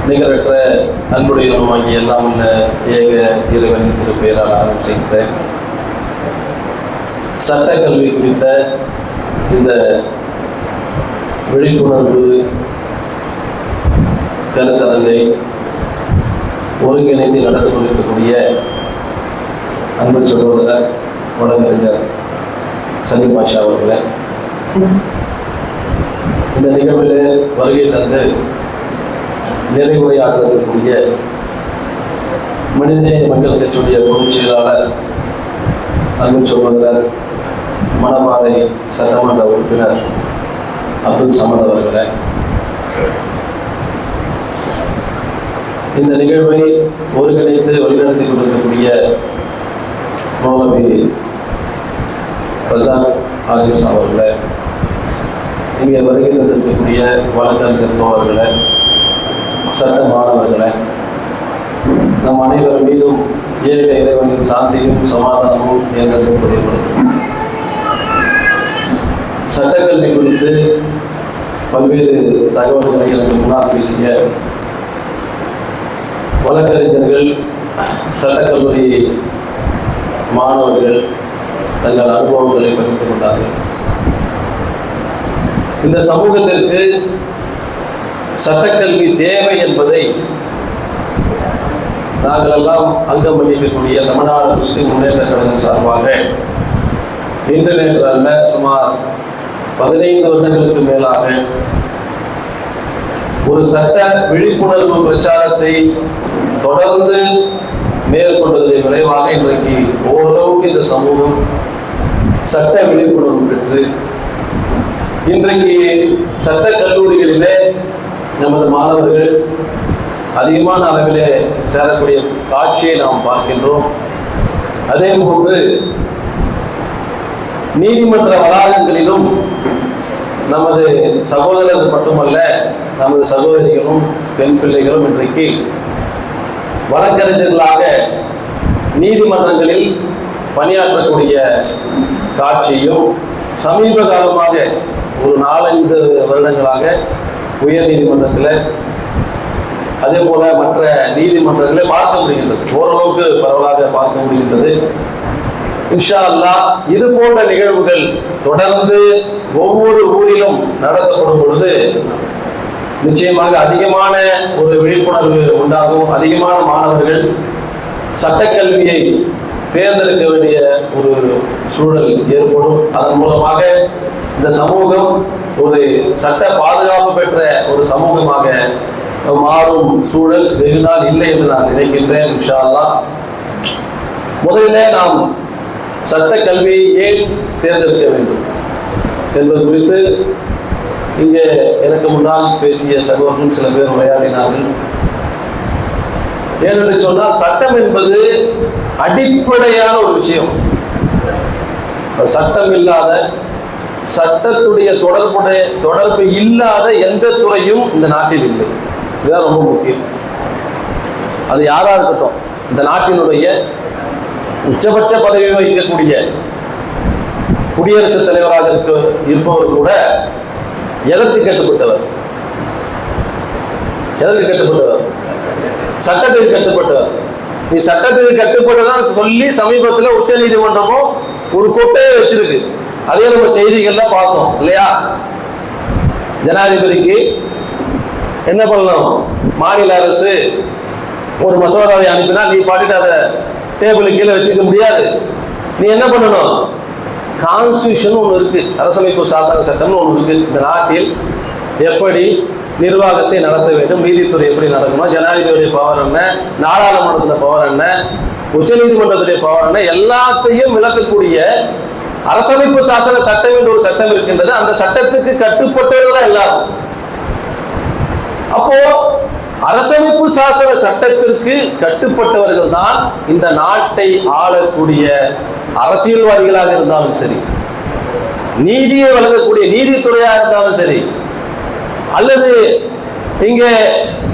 நிகரற்ற அன்புடையவனுமாகிய எல்லாம் உள்ள ஏக இறைவனின் திருப்பெயரால் ஆரம்பிக்கின்றேன். சட்டக்கல்வி குறித்த இந்த விழிப்புணர்வு கருத்தரங்கை ஒருங்கிணைத்து நடத்தி கொண்டிருக்கக்கூடிய அன்பு சகோதரர் வழக்கறிஞர் சலீம் பாஷா அவர்களே, இந்த நிகழ்வில் வருகை தந்து நிறைவுரையாற்றக்கூடிய மனிதநேய மக்கள் கட்சியுடைய பொதுச் செயலாளர் அன்பு சகோதரர் மணப்பாறை சட்டமன்ற உறுப்பினர் அப்துல் சமத் அவர்களே, இந்த நிகழ்வை ஒருங்கிணைத்து வழிநடத்தி கொண்டிருக்கக்கூடிய மௌலவி ரஜாக் ஆலிஸ் அவர்களே, இங்கே வருகை தந்திருக்கக்கூடிய வழக்கறிஞர் தோழர்களே, சட்ட மாணவர்களே, நம் அனைவரும் மீதும் ஏக இறைவனின் சாந்தியும் சமாதானமும் என்றும் புரியப்படுகிறது. சட்டக்கல்வி குறித்து பல்வேறு தகவல்களை எனக்கு முன்னால் பேசிய வழக்கறிஞர்கள், சட்டக்கல்லூரி மாணவர்கள் தங்கள் அனுபவங்களை பகிர்ந்து கொண்டார்கள். இந்த சமூகத்திற்கு சட்டக்கல்வி தேவை என்பதை நாங்கள் எல்லாம் அங்கம் வகிக்கக்கூடிய தமிழ்நாடு முஸ்லிம் முன்னேற்ற கழகம் சார்பாக இன்று நேற்று அல்ல, சுமார் 15 வருடங்களுக்கு மேலாக ஒரு சட்ட விழிப்புணர்வு பிரச்சாரத்தை தொடர்ந்து மேற்கொண்டதன் விளைவாக இன்றைக்கு ஓரளவுக்கு இந்த சமூகம் சட்ட விழிப்புணர்வு பெற்று இன்றைக்கு சட்ட கல்லூரிகளிலே நமது மாணவர்கள் அதிகமான அளவிலே சேரக்கூடிய காட்சியை நாம் பார்க்கின்றோம். அதே போன்று நீதிமன்ற வளாகங்களிலும் நமது சகோதரர்கள் மட்டுமல்ல, நமது சகோதரிகளும் பெண் பிள்ளைகளும் இன்றைக்கு வழக்கறிஞர்களாக நீதிமன்றங்களில் பணியாற்றக்கூடிய காட்சியும் சமீப காலமாக ஒரு 4-5 வருடங்களாக உயர் நீதிமன்றத்தில் அதே போல மற்ற நீதிமன்றங்களை பார்க்க முடிகின்றது, ஓரளவுக்கு பரவலாக பார்க்க முடிகின்றது. இன்ஷா அல்லாஹ் இது போன்ற நிகழ்வுகள் தொடர்ந்து ஒவ்வொரு ஊரிலும் நடத்தப்படும் பொழுது நிச்சயமாக அதிகமான ஒரு விழிப்புணர்வு உண்டாகும். அதிகமான மாணவர்கள் சட்டக்கல்வியை தேர்ந்தெடுக்க வேண்டிய ஒரு சூழல் ஏற்படும். அதன் மூலமாக இந்த சமூகம் ஒரு சட்ட பாதுகாப்பு பெற்ற ஒரு சமூகமாக மாறும் சூழல் வெகு நாள் இல்லை என்று நான் நினைக்கின்றேன். இன்ஷா அல்லாஹ் முதலிலே நாம் சட்ட கல்வியை ஏன் தேர்ந்தெடுக்க வேண்டும் என்பது குறித்து இங்கே எனக்கு முன்னால் பேசிய சகோதரர்கள் சில பேர் உரையாடினார்கள். ஏனென்று சொன்னால் சட்டம் என்பது அடிப்படையான ஒரு விஷயம். சட்டம் இல்லாத, சட்டத்துடைய தொடர்பு இல்லாத எந்த துறையும் இந்த நாட்டில் இல்லை. இதுதான் ரொம்ப முக்கியம். அது யாரா இருக்கட்டும், இந்த நாட்டினுடைய உச்சபட்ச பதவி வகிக்கக்கூடிய குடியரசுத் தலைவராக இருப்பவர் கூட எதற்கு கட்டுப்பட்டவர்? எதற்கு கட்டுப்பட்டவர்? சட்டத்துக்கு கட்டுப்பட்டவர். நீ சட்டத்துக்கு கட்டுப்பட்டதான் சொல்லி சமீபத்தில் உச்ச நீதிமன்றமும் ஒரு கொட்டையை வச்சிருக்கு. அதே நம்ம செய்திகள்ல பார்த்தோம் இல்லையா? ஜனாதிபதிக்கு என்ன பண்ணலாம்? மாநில அரசு ஒரு மசோதாவை அனுப்பினா நீ பாட்டுட்டு அதை டேபிளுக்கு கீழே வச்சுக்க முடியாது. நீ என்ன பண்ணணும்? கான்ஸ்டியூஷன் ஒன்று இருக்கு, அரசமைப்பு சாசன சட்டம்னு ஒன்று இருக்கு. இந்த நாட்டில் எப்படி நிர்வாகத்தை நடத்த வேண்டும், நீதித்துறை எப்படி நடக்கணும், ஜனாதிபதியுடைய பவர் என்ன, நாடாளுமன்றத்துல பவர் என்ன, உச்ச நீதிமன்றத்துடைய பவர் என்ன, எல்லாத்தையும் விளக்கக்கூடிய அரசமைப்பு சாசன சட்டம் என்ற ஒரு சட்டம் இருக்கின்றது. அந்த சட்டத்துக்கு கட்டுப்பட்டவர்கள் எல்லாரும். அப்போ அரசமைப்பு சாசன சட்டத்திற்கு கட்டுப்பட்டவர்கள் தான் இந்த நாட்டை ஆளக்கூடிய அரசியல்வாதிகளாக இருந்தாலும் சரி, நீதியை வழங்கக்கூடிய நீதித்துறையாக இருந்தாலும் சரி, அல்லது இங்கே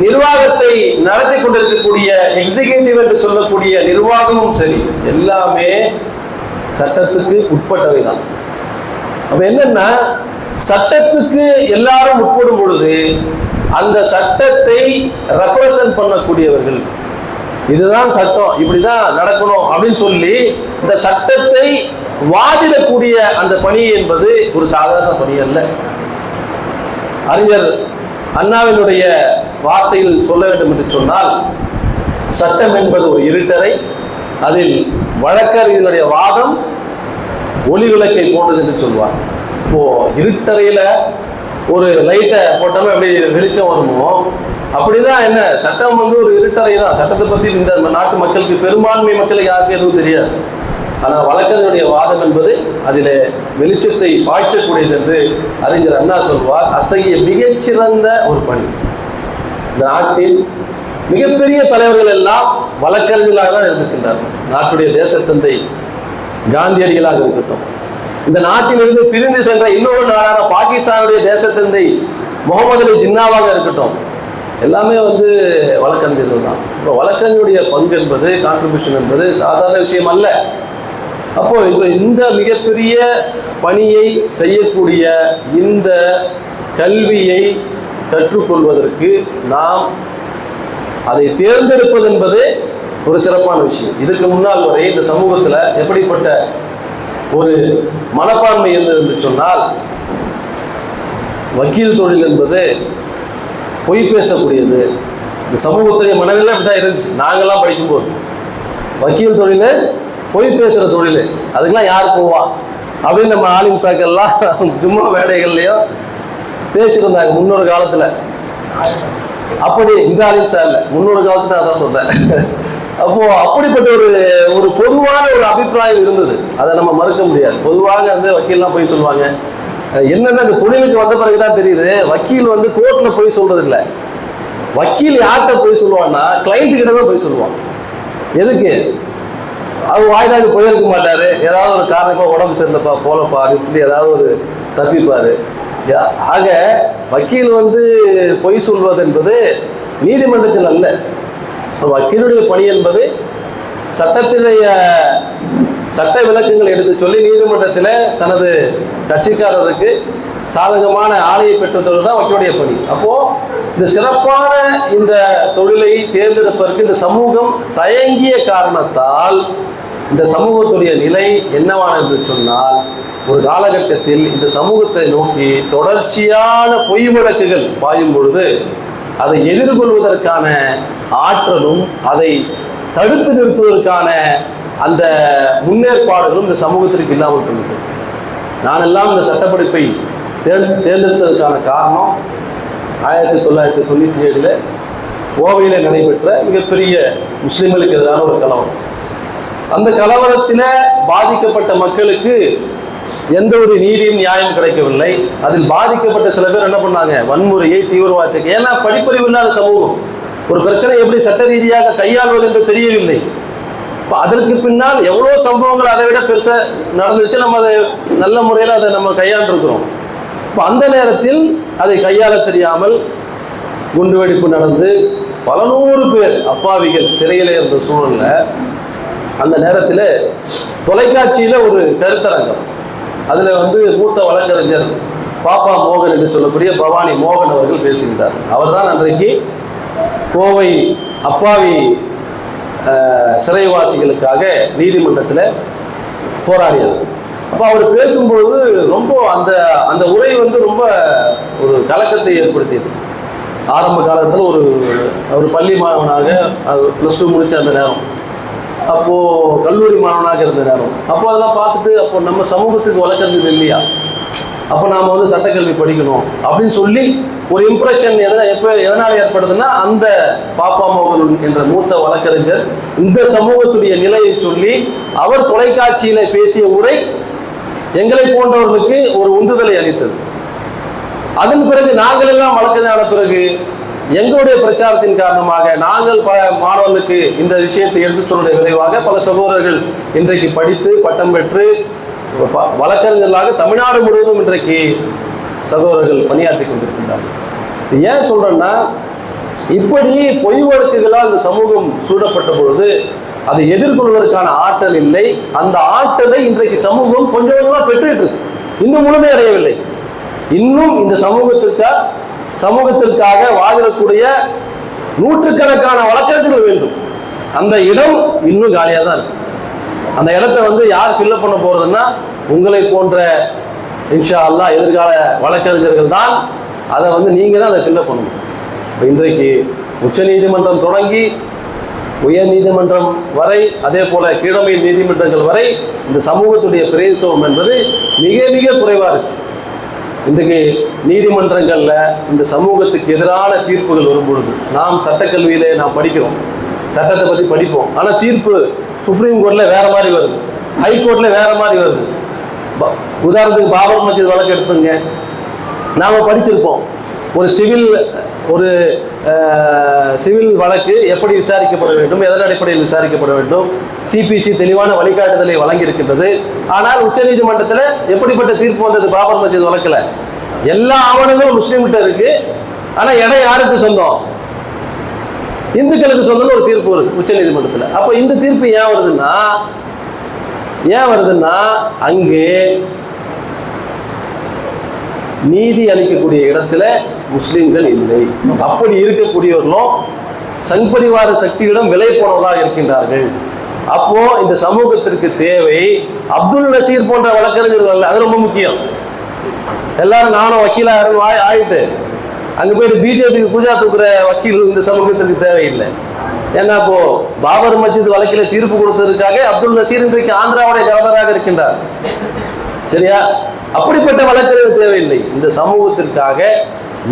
நிர்வாகத்தை நடத்தி கொண்டிருக்கக்கூடிய எக்ஸிகியூட்டிவ் என்று சொல்லக்கூடிய நிர்வாகமும் சரி, எல்லாமே சட்டத்துக்கு உட்பட்டவை தான். அப்ப என்னன்னா, சட்டத்துக்கு எல்லாரும் உட்படும் பொழுது அந்த சட்டத்தை ரெப்ரசன்ட் பண்ணக்கூடியவர்கள். இதுதான் சட்டம், இப்படிதான் நடக்கணும் அப்படின்னு சொல்லி இந்த சட்டத்தை வாதிடக்கூடிய அந்த பணி என்பது ஒரு சாதாரண பணி அல்ல. அறிஞர் அண்ணாவினுடைய வார்த்தையில் சொல்ல வேண்டும் என்று சொன்னால், சட்டம் என்பது ஒரு இருட்டறை, அதில் வழக்கறிஞருடைய வாதம் ஒளி விளக்கை போன்றது என்று சொல்வார். இப்போ இருட்டறையில ஒரு லைட்டை போட்டோம்னா எப்படி வெளிச்சம் வருமோ, அப்படிதான் என்ன சட்டம் வந்து ஒரு இருட்டறை தான். சட்டத்தை பத்தி இந்த நாட்டு மக்களுக்கு, பெரும்பான்மை மக்களுக்கு யாருக்கும் எதுவும் தெரியாது. ஆனால் வழக்கறிஞருடைய வாதம் என்பது அதில் வெளிச்சத்தை பாய்ச்சக்கூடியது என்று அறிஞர் அண்ணா சொல்வார். அத்தகைய மிகச்சிறந்த ஒரு பணி. இந்த நாட்டில் மிகப்பெரிய தலைவர்கள் எல்லாம் வழக்கறிஞர்களாக தான் இருந்திருக்கின்றார்கள். நாட்டுடைய தேசத்தந்தை காந்தியடிகளாக இருக்கட்டும், இந்த நாட்டிலிருந்து பிரிந்து சென்ற இன்னொரு நாடான பாகிஸ்தானுடைய தேசத்தந்தை முகமது அலி ஜின்னாவாக இருக்கட்டும், எல்லாமே வந்து வழக்கறிஞர்கள் தான். இப்போ வழக்கறிஞருடைய பங்கு என்பது, கான்ட்ரிபியூஷன் என்பது சாதாரண விஷயம் அல்ல. அப்போ இப்போ இந்த மிகப்பெரிய பணியை செய்யக்கூடிய இந்த கல்வியை கற்றுக்கொள்வதற்கு நாம் அதை தேர்ந்தெடுப்பது என்பது ஒரு சிறப்பான விஷயம். இதுக்கு முன்னால் வரை இந்த சமூகத்தில் எப்படிப்பட்ட ஒரு மனப்பான்மை இருந்தது என்று சொன்னால், வக்கீல் தொழில் என்பது பொய் பேசக்கூடியது. இந்த சமூகத்துடைய மனநிலை அப்படிதான் இருந்துச்சு. நாங்கள்லாம் படிக்கும்போது வக்கீல் தொழில் பொய் பேசுகிற தொழில், அதுக்கெல்லாம் யார் போவா அப்படின்னு நம்ம ஆலிம் சாக்கெல்லாம் சும்மா வேலைகள்லையும் பேசியிருந்தாங்க முன்னொரு காலத்தில். அப்படி இந்த ஆலிம் சார் இல்லை, முன்னொரு காலத்தில் அதான் சொன்னேன். அப்போ அப்படிப்பட்ட ஒரு பொதுவான ஒரு அபிப்பிராயம் இருந்தது. அதை நம்ம மறுக்க முடியாது. பொதுவாக வந்து வக்கீல்லாம் போய் சொல்லுவாங்க. என்னென்ன இந்த தொழிலுக்கு வந்த பிறகுதான் தெரியுது, வக்கீல் வந்து கோர்ட்ல போய் சொல்றது இல்லை. வக்கீல் யார்கிட்ட போய் சொல்லுவான்னா கிளைண்ட் கிட்ட தான் போய் சொல்லுவான். எதுக்கு? அது வாய்தாக்கு போயிருக்க மாட்டாரு. ஏதாவது ஒரு காரணம், இப்போ உடம்பு சேர்ந்தப்பா போலப்பா அப்படின்னு சொல்லி ஏதாவது ஒரு தப்பிப்பாரு. ஆக வக்கீல் வந்து பொய் சொல்வது என்பது நீதிமன்றத்தில் அல்ல. வக்கீலுடைய பணி என்பது சட்டத்தினுடைய சட்ட விளக்கங்கள் எடுத்து சொல்லி நீதிமன்றத்தில் தனது கட்சிக்காரருக்கு சாதகமான ஆணையை பெற்றுத்தது தான் வக்கீலுடைய பணி. அப்போ இந்த சிறப்பான இந்த தொழிலை தேர்ந்தெடுப்பதற்கு இந்த சமூகம் தயங்கிய காரணத்தால் இந்த சமூகத்துடைய நிலை என்னவான என்று சொன்னால், ஒரு காலகட்டத்தில் இந்த சமூகத்தை நோக்கி தொடர்ச்சியான பொய் வழக்குகள் பாயும் பொழுது அதை எதிர்கொள்வதற்கான ஆற்றலும் அதை தடுத்து நிறுத்துவதற்கான அந்த முன்னேற்பாடுகளும் இந்த சமூகத்திற்கு இல்லாமல் போனது. நானெல்லாம் இந்த சட்டப்படிப்பை தேர்ந்தெடுத்ததற்கான காரணம் 1997 கோவையில் நடைபெற்ற மிகப்பெரிய முஸ்லிம்களுக்கு எதிரான ஒரு கலவரம். அந்த கலவரத்தில் பாதிக்கப்பட்ட மக்களுக்கு எந்த ஒரு நீதியும் நியாயம் கிடைக்கவில்லை. அதில் பாதிக்கப்பட்ட சில பேர் என்ன பண்ணாங்க, வன்முறையை, தீவிரவாதத்துக்கு. ஏன்னா படிப்பறிவு இல்லாத சமூகம், ஒரு பிரச்சனை எப்படி சட்ட ரீதியாக கையாள்வது என்று தெரியவில்லை. இப்போ அதற்கு பின்னால் எவ்வளோ சம்பவங்கள் அதை விட பெருசாக நடந்துச்சு. நம்ம அதை நல்ல முறையில் அதை நம்ம கையாண்டிருக்கிறோம். இப்போ அந்த நேரத்தில் அதை கையாள தெரியாமல் குண்டுவெடிப்பு நடந்து பல நூறு பேர் அப்பாவிகள் சிறையில் இருந்த சூழலில் அந்த நேரத்தில் தொலைக்காட்சியில் ஒரு கருத்தரங்கம், அதில் வந்து மூத்த வழக்கறிஞர் பாப்பா மோகன் என்று சொல்லக்கூடிய பவானி மோகன் அவர்கள் பேசுகின்றார். அவர் தான் அன்றைக்கு கோவை அப்பாவி சிறைவாசிகளுக்காக நீதிமன்றத்தில் போராடியது. அப்போ அவர் பேசும்பொழுது ரொம்ப அந்த உரை வந்து ரொம்ப ஒரு கலக்கத்தை ஏற்படுத்தியது. ஆரம்ப காலத்தில் ஒரு பள்ளி மாணவனாக +2 முடிச்ச அந்த நேரம், அப்போது கல்லூரி மாணவனாக இருந்த நேரம். அப்போ அதெல்லாம் பார்த்துட்டு, அப்போ நம்ம சமூகத்துக்கு வழக்கறிஞர் இல்லையா, அப்போ நாம் வந்து சட்டக்கல்வி படிக்கணும் அப்படின்னு சொல்லி ஒரு இம்ப்ரெஷன் எதனால் ஏற்படுதுன்னா, அந்த பாப்பா மோகன் என்ற மூத்த வழக்கறிஞர் இந்த சமூகத்துடைய நிலையை சொல்லி அவர் தொலைக்காட்சியில் பேசிய உரை எங்களை போன்றவர்களுக்கு ஒரு உந்துதலை அளித்தது. அதன் பிறகு நாங்கள் எல்லாம் வழக்கறிஞரான பிறகு எங்களுடைய பிரச்சாரத்தின் காரணமாக நாங்கள் பல மாணவர்களுக்கு இந்த விஷயத்தை எடுத்து சொல்லுடைய விளைவாக பல சகோதரர்கள் இன்றைக்கு படித்து பட்டம் பெற்று வழக்கறிஞர்களாக தமிழ்நாடு முழுவதும் இன்றைக்கு சகோதரர்கள் பணியாற்றி கொண்டிருக்கின்றார்கள். ஏன் சொல்றேன்னா, இப்படி பொய் வழக்குகளால் இந்த சமூகம் சூழப்பட்ட பொழுது அதை எதிர்கொள்வதற்கான ஆற்றல் இல்லை. அந்த ஆற்றலை இன்றைக்கு சமூகம் கொஞ்சம் கொஞ்சமாக பெற்றுட்டு இருக்கு, இன்னும் முழுமையடையவில்லை. இன்னும் இந்த சமூகத்திற்கு சமூகத்திற்காக வாதிடக்கூடிய நூற்றுக்கணக்கான வழக்கறிஞர்கள் வேண்டும். அந்த இடம் இன்னும் காலியாக தான் இருக்கு. அந்த இடத்த யார் ஃபில்லப் பண்ண போறதுன்னா உங்களை போன்ற இன்ஷா அல்லாஹ் எதிர்கால வழக்கறிஞர்கள் தான். அதை நீங்க தான் அதை ஃபில்லப் பண்ணணும். இன்றைக்கு உச்ச நீதிமன்றம் தொடங்கி உயர் நீதிமன்றம் வரை, அதே போல கீழமை நீதிமன்றங்கள் வரை இந்த சமூகத்துடைய பிரதித்துவம் என்பது மிக மிக குறைவாக இருக்கு. இன்றைக்கு நீதிமன்றங்களில் இந்த சமூகத்துக்கு எதிரான தீர்ப்புகள் வரும்பொழுது நாம் சட்டக்கல்வியிலே நாம் படிக்கிறோம், சட்டத்தை பற்றி படிப்போம். ஆனால் தீர்ப்பு சுப்ரீம் கோர்ட்டில் வேற மாதிரி வருது, ஹைகோர்ட்டில் வேற மாதிரி வருது. உதாரணத்துக்கு பாபர் மஸ்ஜித் வழக்கு எடுத்துங்க, நாம் படிச்சிருப்போம். ஒரு சிவில் வழக்கு எப்படி விசாரிக்கப்பட வேண்டும், எதன் அடிப்படையில் விசாரிக்கப்பட வேண்டும், சிபிசி தெளிவான வழிகாட்டுதலை வழங்கி இருக்கின்றது. ஆனால் உச்ச நீதிமன்றத்தில் எப்படிப்பட்ட தீர்ப்பு வந்தது? பாபர் மஸ்ஜித் வழக்கில் எல்லா ஆவணங்களும் முஸ்லீம்கிட்ட இருக்கு, ஆனா இடம் யாருக்கு சொந்தம்? இந்துக்களுக்கு சொந்தம்னு ஒரு தீர்ப்பு வருது உச்ச நீதிமன்றத்தில். அப்ப இந்த தீர்ப்பு ஏன் வருதுன்னா அங்கே நீதி அளிக்கக்கூடிய இடத்துல முஸ்லிம்கள் இல்லை. அப்படி இருக்கக்கூடியவர்களும் சங் பரிவார சக்தியிடம் விலை போனவர்களாக இருக்கின்றார்கள். அப்போ இந்த சமூகத்திற்கு தேவை அப்துல் நசீர் போன்ற வழக்கறிஞர்கள் அல்ல. அது ரொம்ப முக்கியம். எல்லாரும் நானும் வக்கீலா ஆயிட்டு அங்க போயிட்டு பிஜேபிக்கு பூஜா தூக்குற வக்கீல் இந்த சமூகத்திற்கு தேவையில்லை. ஏன்னா இப்போ பாபர் மஸ்ஜித் வழக்கில தீர்ப்பு கொடுத்ததற்காக அப்துல் நசீர் இன்றைக்கு ஆந்திராவுடைய கவர்னராக இருக்கின்றார். சரியா? அப்படிப்பட்ட வழக்கறிஞர் தேவையில்லை. இந்த சமூகத்திற்காக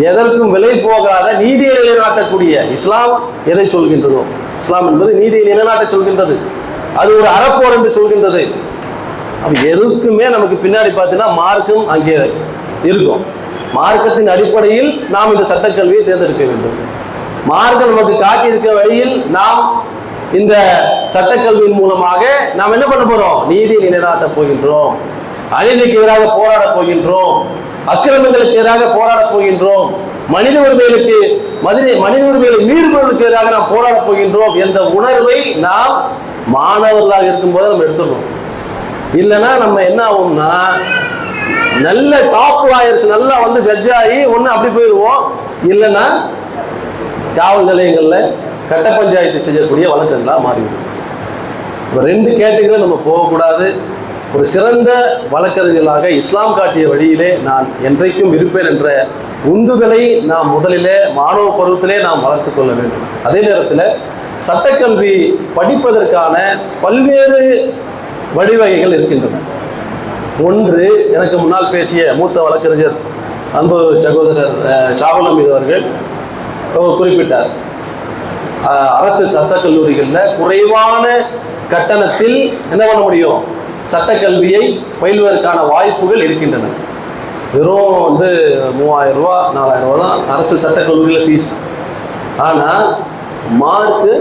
எதற்கும் விலை போகாத நீதியை நிலைநாட்டக்கூடிய இஸ்லாம் எதை சொல்கின்றதோ, இஸ்லாம் என்பது நீதியை நிலைநாட்ட சொல்கின்றது. அது ஒரு அறப்போர் என்று சொல்கின்றது. அப்ப எதுக்குமே நமக்கு பின்னாடி பார்த்தீங்கன்னா மார்க்கம் அங்கே இருக்கும். மார்க்கத்தின் அடிப்படையில் நாம் இந்த சட்டக்கல்வியை தேர்ந்தெடுக்க வேண்டும். மார்க்கம் நமக்கு காட்டியிருக்க வழியில் நாம் இந்த சட்டக்கல்வியின் மூலமாக நாம் என்ன பண்ண போறோம்? நீதியை நிலைநாட்டப் போகின்றோம், அநீதிக்கு எதிராக போராட போகின்றோம், அக்கிரமங்களுக்கு எதிராக போராட போகின்றோம், மனித உரிமைகளை மீறுபவர்களுக்கு எதிராக நாம் போராட போகின்றோம் என்ற உணர்வை நாம் மாணவர்களாக இருக்கும்போது நம்ம எடுத்துடணும். இல்லைன்னா நம்ம என்ன ஆகும்னா நல்ல டாப் லாயர்ஸ் நல்லா ஜட்ஜ் ஆகி ஒன்று அப்படி போயிடுவோம். இல்லைன்னா காவல் நிலையங்களில் கட்ட பஞ்சாயத்து செய்யக்கூடிய வழக்கங்களாக மாறிவிடும். இப்போ ரெண்டு கேட்டகரியில் நம்ம போகக்கூடாது. ஒரு சிறந்த வழக்கறிஞர்களாக இஸ்லாம் காட்டிய வழியிலே நான் என்றைக்கும் இருப்பேன் என்ற உந்துதலை நாம் முதலிலே மாணவ பருவத்திலே நாம் வளர்த்து கொள்ள வேண்டும். அதே நேரத்தில் சட்டக்கல்வி படிப்பதற்கான பல்வேறு வழிவகைகள் இருக்கின்றன. ஒன்று, எனக்கு முன்னால் பேசிய மூத்த வழக்கறிஞர் அன்பு சகோதரர் ஷாகுல் ஹமீது அவர்கள் குறிப்பிட்டார். அரசு சட்டக்கல்லூரிகளில் குறைவான கட்டணத்தில் என்ன பண்ண முடியும்? சட்டக்கல்வியை பயில்வதற்கான வாய்ப்புகள் இருக்கின்றன. வெறும் 3000 ரூபா 4000 ரூபா தான் அரசு சட்டக்கல்லூரியில் ஃபீஸ். ஆனால் மார்க்கு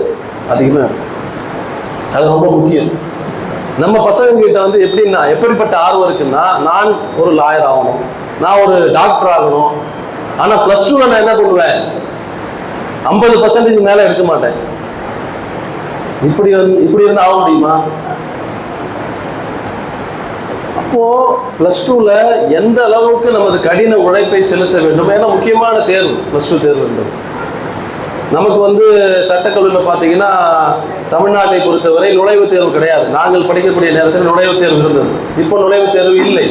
அதிகமாக இருக்கும். அது ரொம்ப முக்கியம். நம்ம பசங்க கிட்ட எப்படிப்பட்ட ஆர்வம் இருக்குன்னா, நான் ஒரு லாயர் ஆகணும், நான் ஒரு டாக்டர் ஆகணும். ஆனால் +2ல நான் என்ன பண்ணுவேன்? 50% மேலே எடுக்க மாட்டேன். இப்படி இருந்து ஆக முடியுமா? அப்போ +2ல எந்த அளவுக்கு நமது கடின உழைப்பை செலுத்த வேண்டும்? ஏன்னா முக்கியமான தேர்வு +2 தேர்வு என்பது. நமக்கு சட்டக்கல்லூரியில் பார்த்தீங்கன்னா தமிழ்நாட்டை பொறுத்தவரை நுழைவுத் தேர்வு கிடையாது. நாங்கள் படிக்கக்கூடிய நேரத்தில் நுழைவுத் தேர்வு இருந்தது. இப்போ நுழைவுத் தேர்வு இல்லை.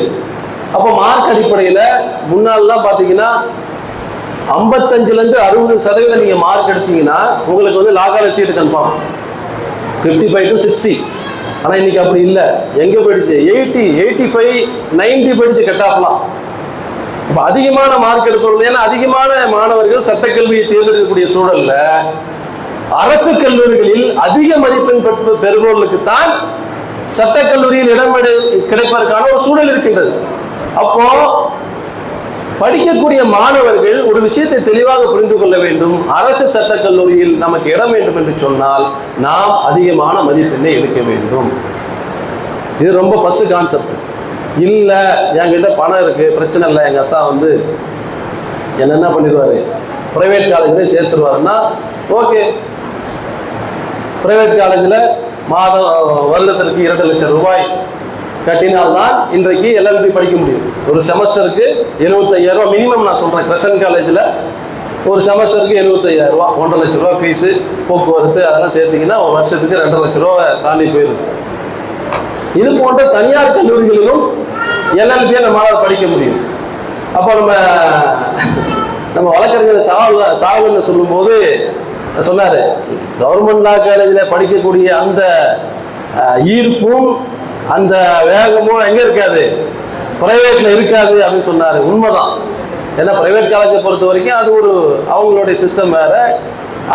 அப்போ மார்க் அடிப்படையில் முன்னாள்லாம் பார்த்தீங்கன்னா 55லேருந்து 60% நீங்கள் மார்க் எடுத்தீங்கன்னா உங்களுக்கு லா காலேஜ் சீட்டு கன்ஃபார்ம், 55 to 60. ஆனால் இன்னைக்கு அப்படி இல்லை. எங்கே போயிடுச்சு? 80, 85, 90 போயிடுச்சு கட் ஆஃப்லாம். இப்போ அதிகமான மார்க் எடுக்கிறது. ஏன்னா அதிகமான மாணவர்கள் சட்டக்கல்வியை தேர்ந்தெடுக்கக்கூடிய சூழல்ல அரசு கல்லூரிகளில் அதிக மதிப்பெண் பெறுபவர்களுக்கு தான் சட்டக்கல்லூரியில் இடம் கிடைப்பதற்கான ஒரு சூழல் இருக்கின்றது. அப்போ படிக்கக்கூடிய மாணவர்கள் ஒரு விஷயத்தை தெளிவாக புரிந்து கொள்ள வேண்டும். அரசு சட்டக்கல்லூரியில் நமக்கு இடம் வேண்டும் என்று சொன்னால் நாம் அதிகமான மதிப்பெண்ணை எடுக்க வேண்டும். இது ரொம்ப ஃபர்ஸ்ட் கான்செப்ட். இல்லை என்கிட்ட பணம் இருக்குது, பிரச்சனை இல்லை, எங்கள் அத்தா என்ன பண்ணிடுவார், ப்ரைவேட் காலேஜில் சேர்த்துருவாருன்னா ஓகே. ப்ரைவேட் காலேஜில் வருடத்திற்கு 2 லட்சம் ரூபாய் கட்டினால்தான் இன்றைக்கு எல்எல்பி படிக்க முடியும். ஒரு செமஸ்டருக்கு 75,000 ரூபா மினிமம். நான் சொல்கிறேன், கிரசன்ட் காலேஜில் ஒரு செமஸ்டருக்கு 75,000 ரூபா, 1.5 லட்ச ரூபா ஃபீஸு, போக்குவரத்து அதெல்லாம் சேர்த்திங்கன்னா ஒரு வருஷத்துக்கு 2.5 லட்ச ரூபா தாண்டி போயிடுது. இது போன்ற தனியார் கல்லூரிகளிலும் எல்எல்பியை நம்மளால் படிக்க முடியும். அப்போ நம்ம வழக்கறிஞர் சாவலில் சொல்லும்போது சொன்னார், கவர்மெண்ட் லா காலேஜில் படிக்கக்கூடிய அந்த ஈர்ப்பும் அந்த வேகமும் எங்கே இருக்காது, ப்ரைவேட்டில் இருக்காது அப்படின்னு சொன்னார். உண்மைதான். ஏன்னா ப்ரைவேட் காலேஜை பொறுத்த வரைக்கும் அது ஒரு அவங்களுடைய சிஸ்டம் வேறு.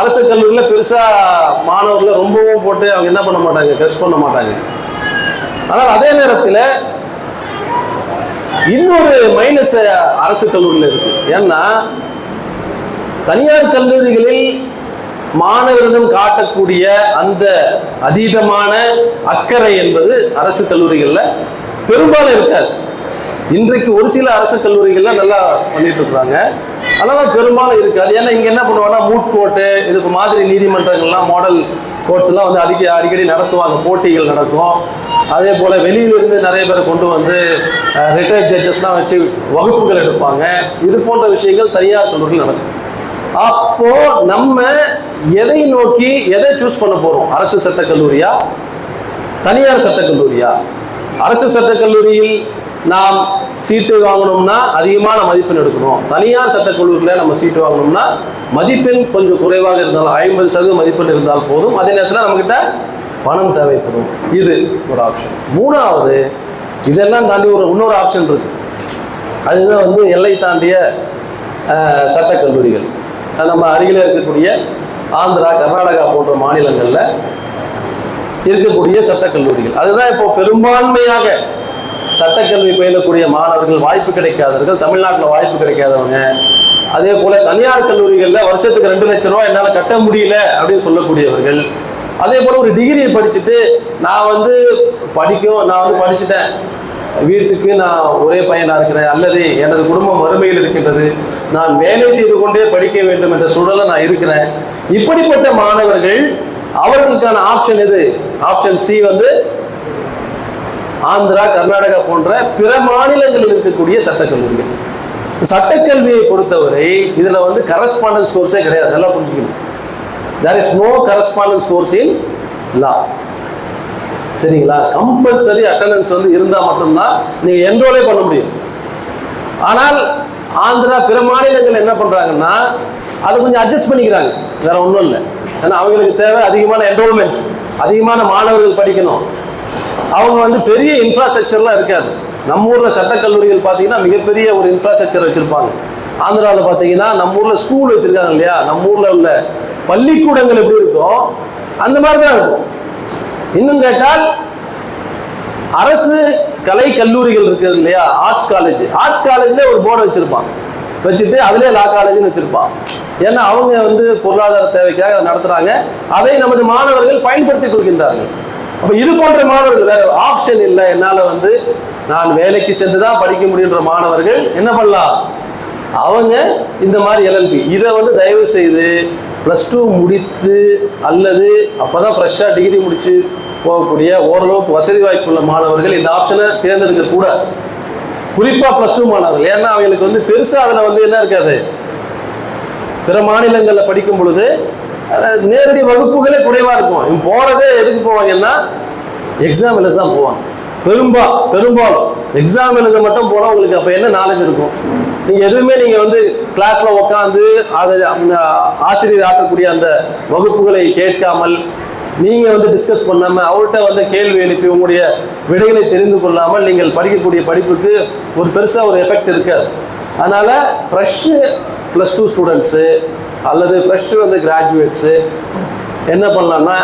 அரசு கல்லூரியில் பெருசாக மாணவர்களை ரொம்பவும் போட்டு அவங்க என்ன பண்ண மாட்டாங்க, டெஸ்ட் பண்ண மாட்டாங்க. ஆனால் அதே நேரத்தில் இன்னொரு மைனஸ் அரசு கல்லூரியில் இருக்கு. ஏன்னா தனியார் கல்லூரிகளில் மாணவரிடம் காட்டக்கூடிய அந்த அதீதமான அக்கறை என்பது அரசு கல்லூரிகளில் பெரும்பாலும் இருக்காது. இன்றைக்கு ஒரு சில அரசு கல்லூரிகள்ல நல்லா பண்ணிட்டு இருக்கிறாங்க, அதெல்லாம் பெரும்பாலும் இருக்காது. ஏன்னா இங்க என்ன பண்ணுவாங்கன்னா மூட் கோர்ட்டு, இதுக்கு மாதிரி நீதிமன்றங்கள்லாம் மாடல் கோர்ட்ஸ் எல்லாம் வந்து அடிக்கடி நடத்துவாங்க, போட்டிகள் நடக்கும். அதே போல வெளியிலிருந்து நிறைய பேரை கொண்டு வந்து ரிட்டையர்ட் ஜட்ஜஸ்லாம் வச்சு வகுப்புகள் எடுப்பாங்க. இது போன்ற விஷயங்கள் தனியார் கல்லூரியில் நடக்கும். அப்போ நம்ம எதை நோக்கி எதை சூஸ் பண்ண போறோம்? அரசு சட்டக்கல்லூரியா, தனியார் சட்டக்கல்லூரியா? அரசு சட்டக்கல்லூரியில் நாம் சீட்டு வாங்கணும்னா அதிகமான மதிப்பெண் எடுக்கணும். தனியார் சட்டக்கல்லூரியில் நம்ம சீட்டு வாங்கணும்னா மதிப்பெண் கொஞ்சம் குறைவாக இருந்தாலும் 50% மதிப்பெண் இருந்தால் போதும். அதே நேரத்தில் நம்மகிட்ட பணம் தேவைப்படும். இது ஒரு ஆப்ஷன். மூணாவது, இதெல்லாம் தாண்டி இன்னொரு ஆப்ஷன் இருக்கு. அதுதான் வந்து எல்லை தாண்டிய சட்டக்கல்லூரிகள். நம்ம அருகில் இருக்கக்கூடிய ஆந்திரா, கர்நாடகா போன்ற மாநிலங்களில் இருக்கக்கூடிய சட்டக்கல்லூரிகள். அதுதான் இப்போ பெரும்பான்மையாக சட்டக்கல்வி பயிலக்கூடிய மாணவர்கள், வாய்ப்பு கிடைக்காதவர்கள், தமிழ்நாட்டில் வாய்ப்பு கிடைக்காதவங்க. அதே போல தனியார் கல்லூரிகளில் வருஷத்துக்கு 2 லட்சம் ரூபாய் என்னால் கட்ட முடியல அப்படின்னு சொல்லக்கூடியவர்கள். அதே போல ஒரு டிகிரியை படிச்சுட்டு நான் வந்து படிச்சுட்டேன், வீட்டுக்கு நான் ஒரே பையனா இருக்கிறேன், அல்லது எனது குடும்பம் வறுமையில் இருக்கின்றது, நான் வேலை செய்து கொண்டே படிக்க வேண்டும் என்ற சூழலை நான் இருக்கிறேன். இப்படிப்பட்ட மாணவர்கள், அவர்களுக்கான ஆப்ஷன் எது? ஆப்ஷன் சி வந்து ஆந்திரா, கர்நாடகா போன்ற பிற மாநிலங்களில் இருக்கக்கூடிய சட்டக்கல்லூரிகள். சட்டக்கல்வியை பொறுத்தவரை இதுல வந்து கரஸ்பாண்டன்ஸ் கோர்ஸே கிடையாது. நல்லா புரிஞ்சுக்கணும். there is no correspondence course in law. சரிங்களா? கம்பல்சரி அட்டெண்டன்ஸ் வந்து இருந்தால் மட்டும்தான் நீங்க என்ரோலே பண்ண முடியும். ஆனால் ஆந்திரா, பிற மாநிலங்கள் என்ன பண்றாங்கன்னா அதை கொஞ்சம் அட்ஜஸ்ட் பண்ணிக்கிறாங்க, வேற ஒன்றும் இல்லை. ஏன்னா அவங்களுக்கு தேவை அதிகமான என்ரோல்மெண்ட்ஸ், அதிகமான மாணவர்கள் படிக்கணும். அவங்க வந்து பெரிய இன்ஃப்ராஸ்ட்ரக்சர்லாம் இருக்காது. நம்ம ஊர்ல சட்டக்கல்லூரிகள் பார்த்தீங்கன்னா மிகப்பெரிய ஒரு இன்ஃப்ராஸ்ட்ரக்சர் வச்சிருப்பாங்க. ஆந்திராவில் பார்த்தீங்கன்னா நம்ம ஊர்ல ஸ்கூல் வச்சிருக்காங்க இல்லையா, நம்ம ஊர்ல உள்ள பள்ளிக்கூடங்கள் எப்படி இருக்கும் அந்த மாதிரி தான் இருக்கும். இன்னும் கேட்டால் அரசு கலை கல்லூரிகள் இருக்குது இல்லையா, ஆர்ட்ஸ் காலேஜ்ல ஒரு போர்டு வச்சுட்டு அதுலேயே லா காலேஜ்னு வச்சிருப்பான். ஏன்னா அவங்க வந்து பொருளாதார தேவைக்காக அதை நடத்துறாங்க, அதை நமது மாணவர்கள் பயன்படுத்திக் கொள்கின்றார்கள். அப்ப இது போன்ற மாணவர்கள் வேற ஆப்ஷன் இல்லை, என்னால வந்து நான் வேலைக்கு சென்று தான் படிக்க முடியுன்ற மாணவர்கள் என்ன பண்ணலாம்? அவங்க இந்த மாதிரி எல்எல்பி இதை வந்து தயவு செய்து +2 முடித்து அல்லது அப்பதான் ஃப்ரெஷ்ஷா டிகிரி முடிச்சு போகக்கூடிய ஓரளவுக்கு வசதி வாய்ப்புள்ள மாணவர்கள் இந்த ஆப்ஷனை தேர்ந்தெடுக்க கூடாது. குறிப்பா +2 மாணவர்கள். ஏன்னா அவங்களுக்கு வந்து பெருசா அதுல வந்து என்ன இருக்காது, பிற மாநிலங்களில் படிக்கும் பொழுது நேரடி வகுப்புகளே குறைவா இருக்கும். போறதே எதுக்கு போவாங்கன்னா எக்ஸாம் எழுத தான் போவாங்க. பெரும்பாலும் எக்ஸாம் எழுத மட்டும் போனா உங்களுக்கு அப்ப என்ன நாலேஜ் இருக்கும்? நீங்க எதுவுமே நீங்க வந்து கிளாஸ்ல உட்காந்து அதை ஆசிரியர் ஆற்றக்கூடிய அந்த வகுப்புகளை கேட்காமல், நீங்க வந்து டிஸ்கஸ் பண்ணாம, அவர்கிட்ட வந்து கேள்வி எழுப்பி உங்களுடைய விடைகளை தெரிந்து கொள்ளாமல் நீங்கள் படிக்கக்கூடிய படிப்புக்கு ஒரு பெருசா ஒரு எஃபெக்ட் இருக்காது. அதனால ஃப்ரெஷ் +2 ஸ்டூடெண்ட்ஸு அல்லது ஃப்ரெஷ் வந்து கிராஜுவேட்ஸு என்ன பண்ணலான்னா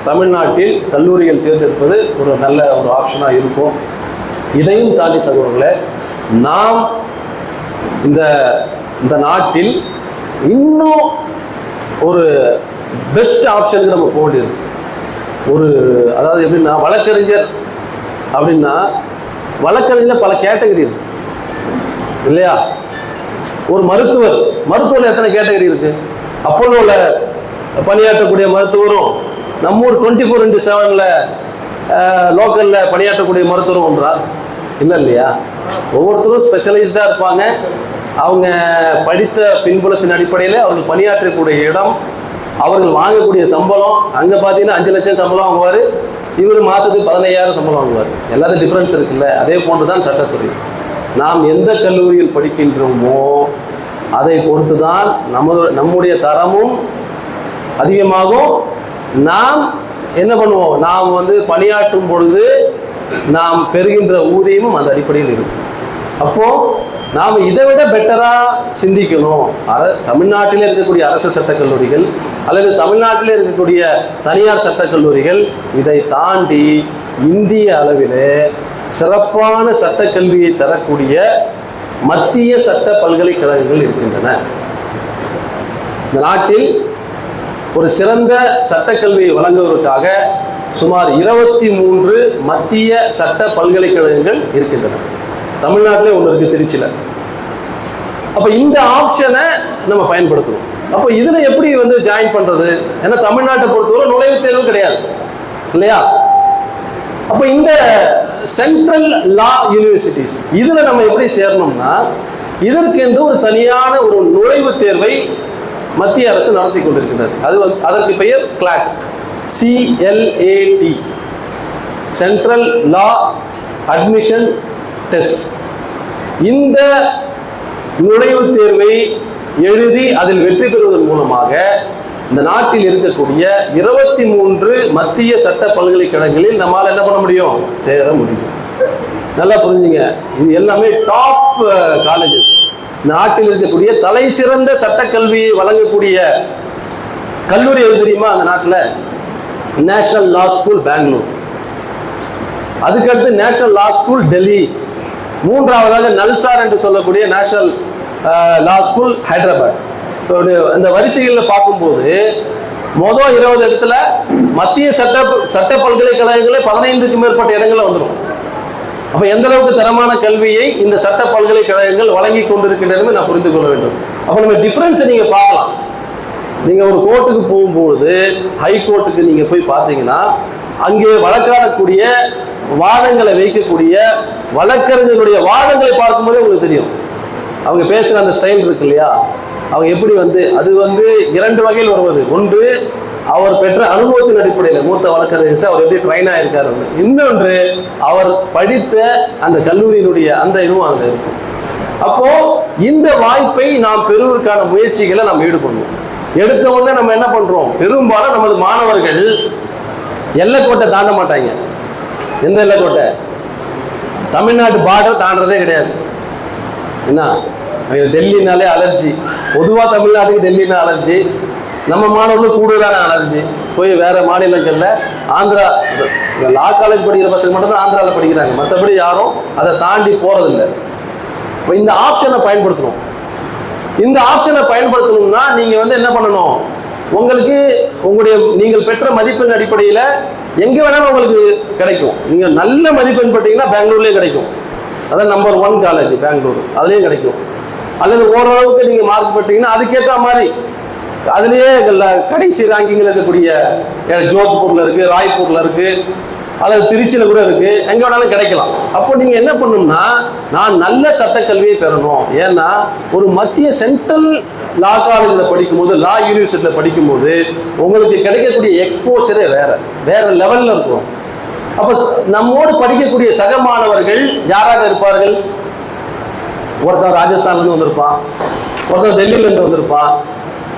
தமிழ்நாட்டில் கல்லூரிகள் தேர்ந்தெடுப்பது ஒரு நல்ல ஒரு ஆப்ஷனாக இருக்கும். இதையும் தாண்டி சகோதரர்களே, நாம் இந்த நாட்டில் இன்னும் ஒரு பெஸ்ட் ஆப்ஷனுக்கு நம்ம போக வேண்டியது. அதாவது எப்படின்னா, வழக்கறிஞர் அப்படின்னா வழக்கறிஞர் பல கேட்டகரி இருக்கு இல்லையா? ஒரு மருத்துவர்ல எத்தனை கேட்டகரி இருக்கு? அப்போலோல பணியாற்றக்கூடிய மருத்துவரும், நம்ம ஊர் 24/7 லோக்கலில் பணியாற்றக்கூடிய மருத்துவர் ஒன்றா? இல்லை இல்லையா? ஒவ்வொருத்தரும் ஸ்பெஷலைஸ்டாக இருப்பாங்க. அவங்க படித்த பின்புலத்தின் அடிப்படையில் அவர்கள் பணியாற்றக்கூடிய இடம், அவர்கள் வாங்கக்கூடிய சம்பளம், அங்கே பார்த்தீங்கன்னா 5 லட்சம் சம்பளம் வாங்குவார், இவர் மாதத்துக்கு 15,000 சம்பளம் வாங்குவார். எல்லாத்தையும் டிஃப்ரென்ஸ் இருக்குல்ல. அதே போன்று தான் சட்டத்துறை. நாம் எந்த கல்லூரியில் படிக்கின்றோமோ அதை பொறுத்து தான் நம்முடைய தரமும் அதிகமாகும். நாம் என்ன பண்ணுவோம், நாம் பணியாற்றும் பொழுது நாம் பெறுகின்ற ஊதியமும் அந்த அடிப்படையில் இருக்கும். அப்போ நாம் இதை விட பெட்டராக சிந்திக்கணும். தமிழ்நாட்டில் இருக்கக்கூடிய அரசு சட்டக்கல்லூரிகள் அல்லது தமிழ்நாட்டில் இருக்கக்கூடிய தனியார் சட்டக்கல்லூரிகள் இதை தாண்டி இந்திய அளவில் சிறப்பான சட்டக்கல்வியை தரக்கூடிய மத்திய சட்ட பல்கலைக்கழகங்கள் இருக்கின்றன. இந்த நாட்டில் ஒரு சிறந்த சட்டக்கல்வியை வழங்குவதற்காக சுமார் 23 மத்திய சட்ட பல்கலைக்கழகங்கள் இருக்கின்றன. தமிழ்நாட்டிலே ஒன்று இருக்குது, திருச்சியில். அப்போ இந்த ஆப்ஷனை நம்ம பயன்படுத்தணும். அப்போ இதில் எப்படி ஜாயின் பண்ணுறது? ஏன்னா தமிழ்நாட்டை பொறுத்தவரை நுழைவுத் தேர்வு கிடையாது இல்லையா? அப்போ இந்த சென்ட்ரல் லா யூனிவர்சிட்டிஸ் இதில் நம்ம எப்படி சேரணும்னா, இதற்கென்று ஒரு தனியான ஒரு நுழைவுத் தேர்வை மத்திய அரசு நடத்தி கொண்டிருக்கின்றது. அதற்கு பெயர் CLAT, CLAT, சென்ட்ரல் லா அட்மிஷன் டெஸ்ட். இந்த நுழைவுத் தேர்வை எழுதி அதில் வெற்றி பெறுவதன் மூலமாக இந்த நாட்டில் இருக்கக்கூடிய 23 மத்திய சட்ட பல்கலைக்கழகங்களில் நம்மால் என்ன பண்ண முடியும்? சேர முடியும். நல்லா புரிஞ்சுங்க, இது எல்லாமே டாப் காலேஜஸ். இந்த நாட்டில் இருக்கக்கூடிய தலை சிறந்த சட்டக்கல்வியை வழங்கக்கூடிய கல்லூரி எது தெரியுமா? அந்த நாட்டில் நேஷனல் லா ஸ்கூல் பெங்களூர், அதுக்கடுத்து நேஷனல் லா ஸ்கூல் டெல்லி, மூன்றாவதாக நல்சார் என்று சொல்லக்கூடிய நேஷனல் லா ஸ்கூல் ஹைதராபாத். இந்த வரிசைகளில் பார்க்கும்போது மொதல் 20 இடத்துல மத்திய சட்ட பல்கலைக்கழகங்களே 15க்கும் மேற்பட்ட இடங்கள்ல வந்துடும். அப்போ எந்த அளவுக்கு தரமான கல்வியை இந்த சட்ட பல்கலைக்கழகங்கள் வழங்கி கொண்டிருக்கின்றன நான் புரிந்து கொள்ள வேண்டும். அப்போ நம்ம டிஃப்ரென்ஸை நீங்கள் பார்க்கலாம். நீங்கள் ஒரு கோர்ட்டுக்கு போகும்போது, ஹை கோர்ட்டுக்கு நீங்கள் போய் பார்த்தீங்கன்னா அங்கே வழக்காடக்கூடிய வாதங்களை வைக்கக்கூடிய வழக்கறிஞருடைய வாதங்களை பார்க்கும்போதே உங்களுக்கு தெரியும். அவங்க பேசுகிற அந்த ஸ்டைல் இருக்கு இல்லையா, அவங்க எப்படி அது 2 வகையில் வருவது. ஒன்று, அவர் பெற்ற அனுபவத்தின் அடிப்படையில் மூத்த வழக்கறிஞர்கிட்ட அவர் எப்படி ட்ரைன் ஆகியிருக்காரு. இன்னொன்று, அவர் படித்த அந்த கல்லூரியினுடைய அந்த இதுவும் அங்கே இருக்கும். அப்போ இந்த வாய்ப்பை நாம் பெறுவதற்கான முயற்சிகளை நாம் ஈடுபடணும். எடுத்த உடனே நம்ம என்ன பண்றோம், பெரும்பாலும் நமது மாணவர்கள் எல்லைக்கோட்டை தாண்ட மாட்டாங்க. எந்த எல்லைக்கோட்டை? தமிழ்நாட்டு பார்டர் தாண்டதே கிடையாது. என்ன, டெல்லினாலே அலர்ஜி. பொதுவாக தமிழ்நாட்டுக்கு டெல்லினா அலர்ஜி, நம்ம மாணவர்களும் கூடுதலான அலர்ஜி. போய் வேற மாநிலங்களில் ஆந்திரா லா காலேஜ் படிக்கிற பசங்க மட்டும் தான் ஆந்திராவில் படிக்கிறாங்க, மற்றபடி யாரும் அதை தாண்டி போறதில்லை. இப்போ இந்த ஆப்ஷனை பயன்படுத்தணும். இந்த ஆப்ஷனை பயன்படுத்தணும்னா நீங்க என்ன பண்ணணும், உங்களுக்கு நீங்கள் பெற்ற மதிப்பெண் அடிப்படையில் எங்க வேணாலும் உங்களுக்கு கிடைக்கும். நீங்க நல்ல மதிப்பெண் பெற்றீங்கன்னா பெங்களூர்லயே கிடைக்கும். அதான் நம்பர் 1 காலேஜ் பெங்களூர், அதுலேயும் கிடைக்கும். அல்லது ஓரளவுக்கு நீங்க மார்க் பெற்றீங்கன்னா அதுக்கேற்ற மாதிரி அதுலேயே கடைசி ரேங்கிங்கில் இருக்கக்கூடிய ஜோத்பூர்ல இருக்கு, ராய்ப்பூர்ல இருக்கு, அல்லது திருச்சியில் கூட இருக்கு, எங்க வேணாலும் கிடைக்கலாம். அப்போ நீங்க என்ன பண்ணணும்னா, நான் நல்ல சட்டக்கல்வியை பெறணும். ஏன்னா ஒரு மத்திய சென்ட்ரல் லா காலேஜில் படிக்கும்போது, லா யூனிவர்சிட்டியில் படிக்கும்போது உங்களுக்கு கிடைக்கக்கூடிய எக்ஸ்போஷரே வேற லெவல்ல இருக்கும். அப்போ நம்மோடு படிக்கக்கூடிய சக மாணவர்கள் யாராக இருப்பார்கள்? ஒருத்தன் ராஜஸ்தான்லேருந்து வந்திருப்பான், ஒருத்தன் டெல்லியிலேருந்து வந்திருப்பான்,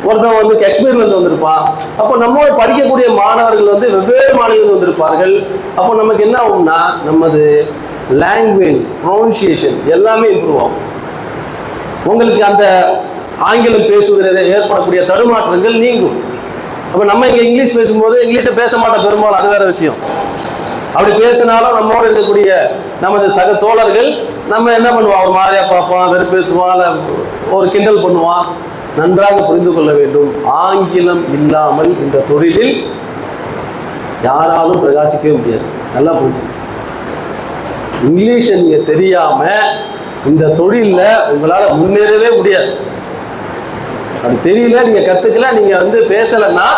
ஒருத்தன் காஷ்மீர்லேருந்து வந்திருப்பான். அப்போ நம்மோடு படிக்கக்கூடிய மாணவர்கள் வெவ்வேறு மாநிலங்கள் வந்திருப்பார்கள். அப்போ நமக்கு என்ன ஆகும்னா, நமது லாங்குவேஜ் ப்ரொனன்சியேஷன் எல்லாமே இம்ப்ரூவ் ஆகும். உங்களுக்கு அந்த ஆங்கிலம் பேசுவதில் ஏற்படக்கூடிய தடுமாற்றங்கள் நீங்கும். அப்போ நம்ம இங்கே இங்கிலீஷ் பேசும்போது இங்கிலீஷை பேச மாட்டோம் பெரும்பாலும், அது வேற விஷயம். அப்படி பேசினாலும் நம்மோடு இருக்கக்கூடிய நமது சக தோழர்கள் நம்ம என்ன பண்ணுவோம், ஒரு மாதிரியா பார்ப்போம், வெறுப்பேற்றுவான், ஒரு கிண்டல் பண்ணுவான். நன்றாக புரிந்து கொள்ள வேண்டும், ஆங்கிலம் இல்லாமல் இந்த தொழிலில் யாராலும் பிரகாசிக்கவே முடியாது. நல்லா புரிஞ்சு, இங்கிலீஷ் நீங்க தெரியாம இந்த தொழில உங்களால முன்னேறவே முடியாது. அது தெரியல, நீங்க கத்துக்கல, நீங்க பேசலன்னா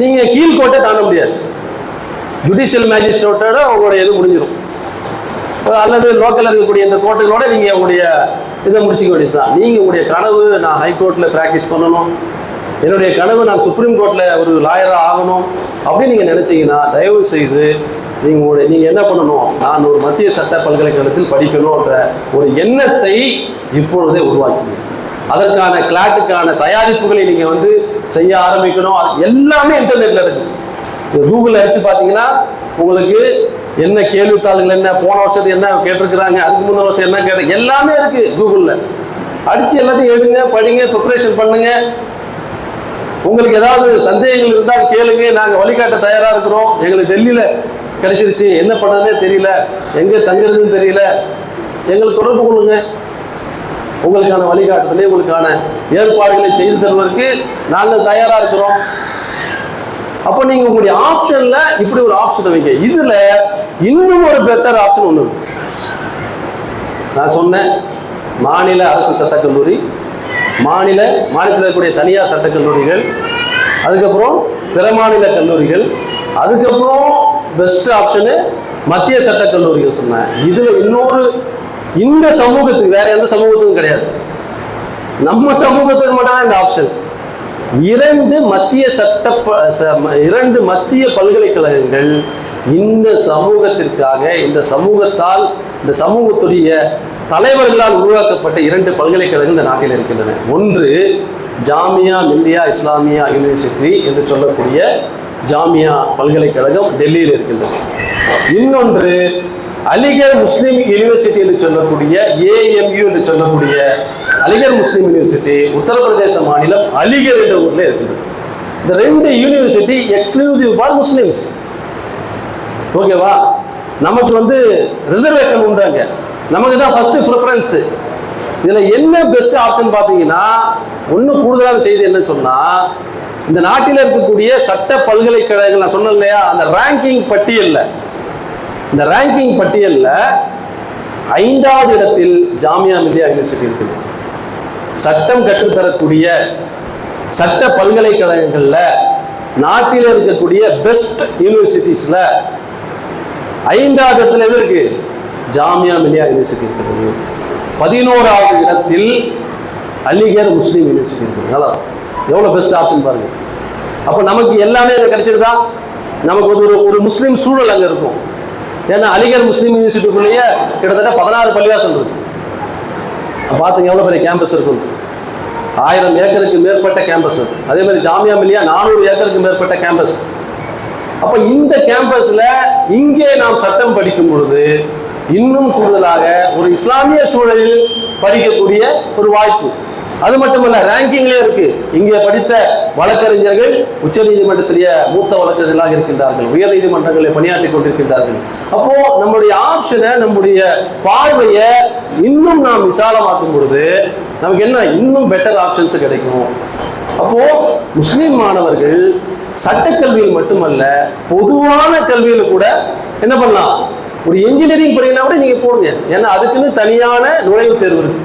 நீங்க கீழ்கோட்டை தாண்ட முடியாது. ஜுடிஷியல் மேஜிஸ்ட்ரேட்டோட உங்களுடைய இது முடிஞ்சிடும், அல்லது லோக்கலில் இருக்கக்கூடிய இந்த கோர்ட்டுகளோட நீங்கள் உங்களுடைய இதை முடிச்சிக்க வேண்டியது தான். நீங்கள் உங்களுடைய கனவு நான் ஹைகோர்ட்டில் ப்ராக்டிஸ் பண்ணணும், என்னுடைய கனவு நான் சுப்ரீம் கோர்ட்டில் ஒரு லாயராக ஆகணும் அப்படின்னு நீங்கள் நினச்சிங்கன்னா தயவு செய்து நீங்கள் என்ன பண்ணணும், நான் ஒரு மத்திய சட்ட பல்கலைக்கழகத்தில் படிக்கணுன்ற ஒரு எண்ணத்தை இப்பொழுதே உருவாக்கி அதற்கான கிளாட்டுக்கான தயாரிப்புகளை நீங்கள் செய்ய ஆரம்பிக்கணும். அது எல்லாமே இன்டர்நெட்டில் இருக்குது. கூகுளில் அடித்து பார்த்தீங்கன்னா உங்களுக்கு என்ன கேள்வித்தாள்கள் என்ன, போன வருஷத்துக்கு என்ன கேட்டிருக்கிறாங்க, அதுக்கு முந்தின வருஷம் என்ன கேட்ட எல்லாமே இருக்குது. கூகுளில் அடித்து எல்லாத்தையும் எழுதுங்க, படிங்க, ப்ரிப்பரேஷன் பண்ணுங்க. உங்களுக்கு ஏதாவது சந்தேகங்கள் இருந்தால் கேளுங்க, நாங்கள் வழிகாட்ட தயாராக இருக்கிறோம். எங்களுக்கு டெல்லியில் கிடைச்சிருச்சு, என்ன பண்ணுறதுனே தெரியல, எங்கே தங்குறதுன்னு தெரியல, எங்களை தொடர்பு கொள்ளுங்க. உங்களுக்கான வழிகாட்டுதலை உங்களுக்கான ஏற்பாடுகளை செய்து தருவதற்கு நாங்கள் தயாராக இருக்கிறோம். அப்போ நீங்கள் உங்களுடைய ஆப்ஷனில் இப்படி ஒரு ஆப்ஷன் வைங்க. இதில் இன்னும் ஒரு பெட்டர் ஆப்ஷன் ஒன்று இருக்கு. நான் சொன்னேன், மாநில அரசு சட்டக்கல்லூரி, மாநிலத்தில் இருக்கக்கூடிய தனியார் சட்டக்கல்லூரிகள், அதுக்கப்புறம் பிற மாநில கல்லூரிகள், அதுக்கப்புறம் பெஸ்ட் ஆப்ஷனு மத்திய சட்டக்கல்லூரிகள் சொன்னேன். இதில் இன்னொரு இந்த சமூகத்துக்கு வேற எந்த சமூகத்துக்கும் கிடையாது, நம்ம சமூகத்துக்கு மட்டும் தான் இந்த ஆப்ஷன். இரண்டு மத்திய பல்கலைக்கழகங்கள் இந்த சமூகத்திற்காக, இந்த சமூகத்துடைய தலைவர்களால் உருவாக்கப்பட்ட 2 பல்கலைக்கழகங்கள் இந்த நாட்டில் இருக்கின்றன. ஒன்று ஜாமியா மில்லியா இஸ்லாமியா யூனிவர்சிட்டி என்று சொல்லக்கூடிய ஜாமியா பல்கலைக்கழகம் டெல்லியில் இருக்கின்றது. இன்னொன்று அலிகர் முஸ்லீம் யூனிவர்சிட்டி என்று சொல்லக்கூடிய AMU என்று சொல்லக்கூடிய அலிகர் முஸ்லீம் யூனிவர்சிட்டி உத்தரப்பிரதேச மாநிலம் அலிகர் என்ற ஊரில் இருக்குது. இந்த 2 யூனிவர்சிட்டி எக்ஸ்க்ளூசிவ் ஃபார் முஸ்லிம்ஸ். ஓகேவா? நமக்கு ரிசர்வேஷன் உண்டாங்க, நமக்கு தான் ஃபர்ஸ்ட் ப்ரிஃபரன்ஸ். இதில் என்ன பெஸ்ட் ஆப்ஷன் பார்த்தீங்கன்னா, ஒன்றும் கூடுதலான செய்தி என்ன சொன்னால், இந்த நாட்டில் இருக்கக்கூடிய சட்ட பல்கலைக்கழகங்கள் நான் சொன்னேன் இல்லையா, அந்த ரேங்கிங் பட்டியலில் 5வது இடத்தில் ஜாமியா மில்லியா யூனிவர்சிட்டி இருக்குது. சட்டம் கற்றுத்தரக்கூடிய சட்ட பல்கலைக்கழகங்களில் நாட்டில் இருக்கக்கூடிய பெஸ்ட் யூனிவர்சிட்டிஸில் 5வது இடத்துல எது இருக்கு? ஜாமியா மில்லியா யூனிவர்சிட்டி இருக்கிறது. 11வது இடத்தில் அலிகர் முஸ்லீம் யூனிவர்சிட்டி இருக்குது. எவ்வளோ பெஸ்ட் ஆப்ஷன் பாருங்க. அப்போ நமக்கு எல்லாமே கிடைச்சிருதா? நமக்கு ஒரு முஸ்லீம் சூழல் அங்கே இருக்கும். ஏன்னா அலிகர் முஸ்லீம் யூனிவர்சிட்டிக்குள்ளேயே கிட்டத்தட்ட 16 பள்ளிவாசல் இருக்கு. பார்த்துங்க எவ்வளோ பெரிய கேம்பஸ் இருக்கும். 1000 ஏக்கருக்கு மேற்பட்ட கேம்பஸ். அதே மாதிரி ஜாமியா மில்லியா 400 ஏக்கருக்கு மேற்பட்ட கேம்பஸ். அப்போ இந்த கேம்பஸில் இங்கே நாம் சட்டம் படிக்கும் பொழுது இன்னும் கூடுதலாக ஒரு இஸ்லாமிய சூழலில் படிக்கக்கூடிய ஒரு வாய்ப்பு. அது மட்டுமல்ல, ரேங்கிங்லேயே இருக்கு. இங்கே படித்த வழக்கறிஞர்கள் உச்ச நீதிமன்றத்திலேயே மூத்த வழக்கறிஞர்களாக இருக்கின்றார்கள், உயர் நீதிமன்றங்களில் பணியாற்றி கொண்டிருக்கின்றார்கள். அப்போ நம்முடைய ஆப்ஷனை, நம்முடைய பார்வையை இன்னும் நாம் விசாலமாக்கும் பொழுது நமக்கு என்ன இன்னும் பெட்டர் ஆப்ஷன்ஸ் கிடைக்கும். அப்போ முஸ்லிம் மாணவர்கள் சட்டக்கல்வியில் மட்டுமல்ல, பொதுவான கல்வியில் கூட என்ன பண்ணலாம், ஒரு என்ஜினியரிங் படிக்கனா கூட நீங்க போடுங்க. ஏன்னா அதுக்குன்னு தனியான நுழைவுத் தேர்வு இருக்கு.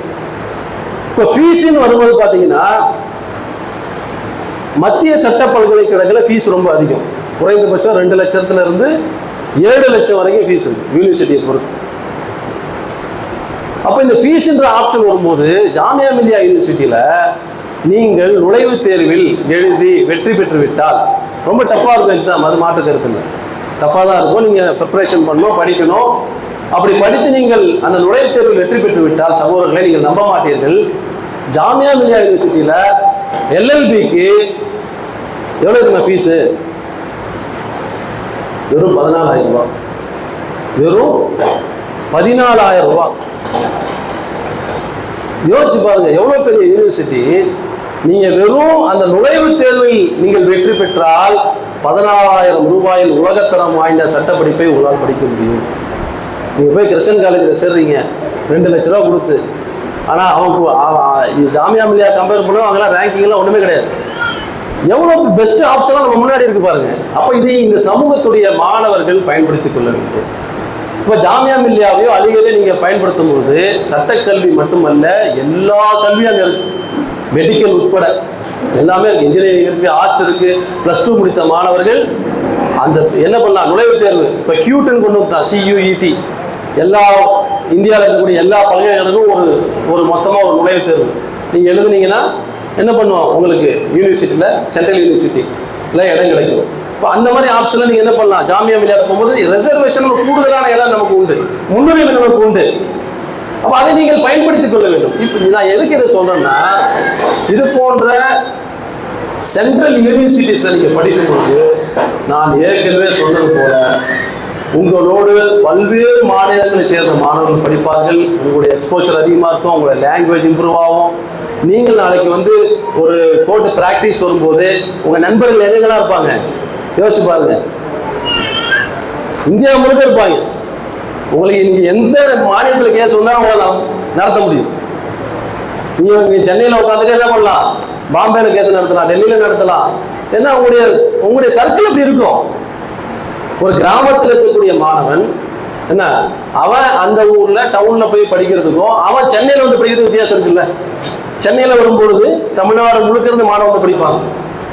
இப்போ ஃபீஸ்ன்னு வரும்போது பார்த்தீங்கன்னா, மத்திய சட்ட பல்கலைக்கழகத்தில் ஃபீஸ் ரொம்ப அதிகம். குறைந்தபட்சம் 2 லட்சத்துல இருந்து 7 லட்சம் வரைக்கும் ஃபீஸ் இருக்கு யூனிவர்சிட்டியை பொறுத்து. அப்போ இந்த ஃபீஸ்ன்ற ஆப்ஷன் வரும்போது ஜாமியா மில்லியா யூனிவர்சிட்டியில் நீங்கள் நுழைவுத் தேர்வில் எழுதி வெற்றி பெற்று விட்டால், ரொம்ப டஃப்பாக இருக்கும் எக்ஸாம், அது மாற்று கருத்து இல்லை, டஃப்பாக தான் இருக்கும். நீங்கள் ப்ரிப்பரேஷன் பண்ணணும், படிக்கணும். அப்படி படித்து நீங்கள் அந்த நுழைவுத் தேர்வில் வெற்றி பெற்று விட்டால் சகோதரர்களை நீங்கள் நம்ப மாட்டீர்கள், ஜாமியா மில்லியா யூனிவர்சிட்டியில் LLBக்கு எவ்வளோ இருக்குங்க ஃபீஸு? வெறும் 14,000 ரூபா. வெறும் 14,000 ரூபா. யோசிச்சு பாருங்க, எவ்வளோ பெரிய யூனிவர்சிட்டி. நீங்கள் வெறும் அந்த நுழைவுத் தேர்வில் நீங்கள் வெற்றி பெற்றால் 14,000 ரூபாயில் உலகத்தரம் வாய்ந்த சட்டப்படிப்பை உங்களால் படிக்க முடியும். நீங்கள் போய் கிறிஸ்டியன் காலேஜில் சேர்றீங்க 2 லட்ச ரூபா கொடுத்து, ஆனால் அவங்க ஜாமியா மில்லியா கம்பேர் பண்ணுவோம், அவங்களாம் ரேங்கிங்லாம் ஒன்றுமே கிடையாது. எவ்வளோ பெஸ்ட் ஆப்ஷனாக நம்ம முன்னாடி இருக்கு பாருங்க. அப்போ இதை இந்த சமூகத்துடைய மாணவர்கள் பயன்படுத்திக் கொள்ள வேண்டும். இப்போ ஜாமியா மில்லியாவையோ அலிகரையோ நீங்கள் பயன்படுத்தும் போது சட்டக்கல்வி மட்டுமல்ல, எல்லா கல்வியும் அங்கே இருக்கு, மெடிக்கல் உட்பட எல்லாமே இருக்கு. இன்ஜினியரிங் இருக்கு, ஆர்ட்ஸ் இருக்கு. +2 முடித்த மாணவர்கள் அந்த என்ன பண்ணலாம், நுழைவுத் தேர்வு இப்போ கியூட்னு கொண்டு வந்துட்டான், CUET. எல்லா இந்தியாவில் இருக்கக்கூடிய எல்லா பல்கலைக்கழகங்களும் ஒரு மொத்தமாக ஒரு நுழைவுத் தேர்வு நீங்கள் எழுதுனீங்கன்னா என்ன பண்ணுவோம், உங்களுக்கு யூனிவர்சிட்டியில் சென்ட்ரல் யூனிவர்சிட்டியில் இடம் கிடைக்கும். இப்போ அந்த மாதிரி ஆப்ஷனில் நீங்கள் என்ன பண்ணலாம், ஜாமியா மில்லியா போகும்போது ரிசர்வேஷன் கூடுதலான இடம் நமக்கு உண்டு, முன்னுரிமை நமக்கு உண்டு. அப்போ அதை நீங்கள் பயன்படுத்திக் கொள்ள வேண்டும். இப்போ நான் எதுக்கு இதை சொல்றேன்னா, இது போன்ற சென்ட்ரல் யூனிவர்சிட்டிஸில் நீங்கள் படிக்கும்போது நான் ஏற்கனவே சொன்னது போல உங்களோடு பல்வேறு மாநிலங்களை சேர்ந்த மாணவர்கள் படிப்பார்கள். உங்களுடைய எக்ஸ்போஷர் அதிகமாக இருக்கும், உங்களுடைய லாங்குவேஜ் இம்ப்ரூவ் ஆகும். நீங்கள் நாளைக்கு வந்து ஒரு கோர்ட்டு ப்ராக்டிஸ் வரும்போது உங்கள் நண்பர்கள் எங்கெல்லாம் இருப்பாங்க யோசிச்சு பாருங்க, இந்தியா முழுக்க இருப்பாங்க. உங்களுக்கு இங்கே எந்த மாநிலத்தில் கேஸ் வந்தாலும் உங்களால் நடத்த முடியும். நீங்கள் சென்னையில் உட்காந்துட்டு என்ன பண்ணலாம், பாம்பேல கேஸ் நடத்தலாம், டெல்லியில் நடத்தலாம். ஏன்னா உங்களுடைய சர்க்கிள் எப்படி இருக்கும். ஒரு கிராமத்தில் இருக்கக்கூடிய மாணவன் என்ன, அவன் அந்த ஊர்ல டவுன்ல போய் படிக்கிறதுக்கும் அவன் சென்னையில் வந்து படிக்கிறதுக்கு வித்தியாசம் இருக்குல்ல. சென்னையில் வரும்பொழுது தமிழ்நாடு முழுக்க இருந்து மாணவன் வந்து படிப்பாங்க.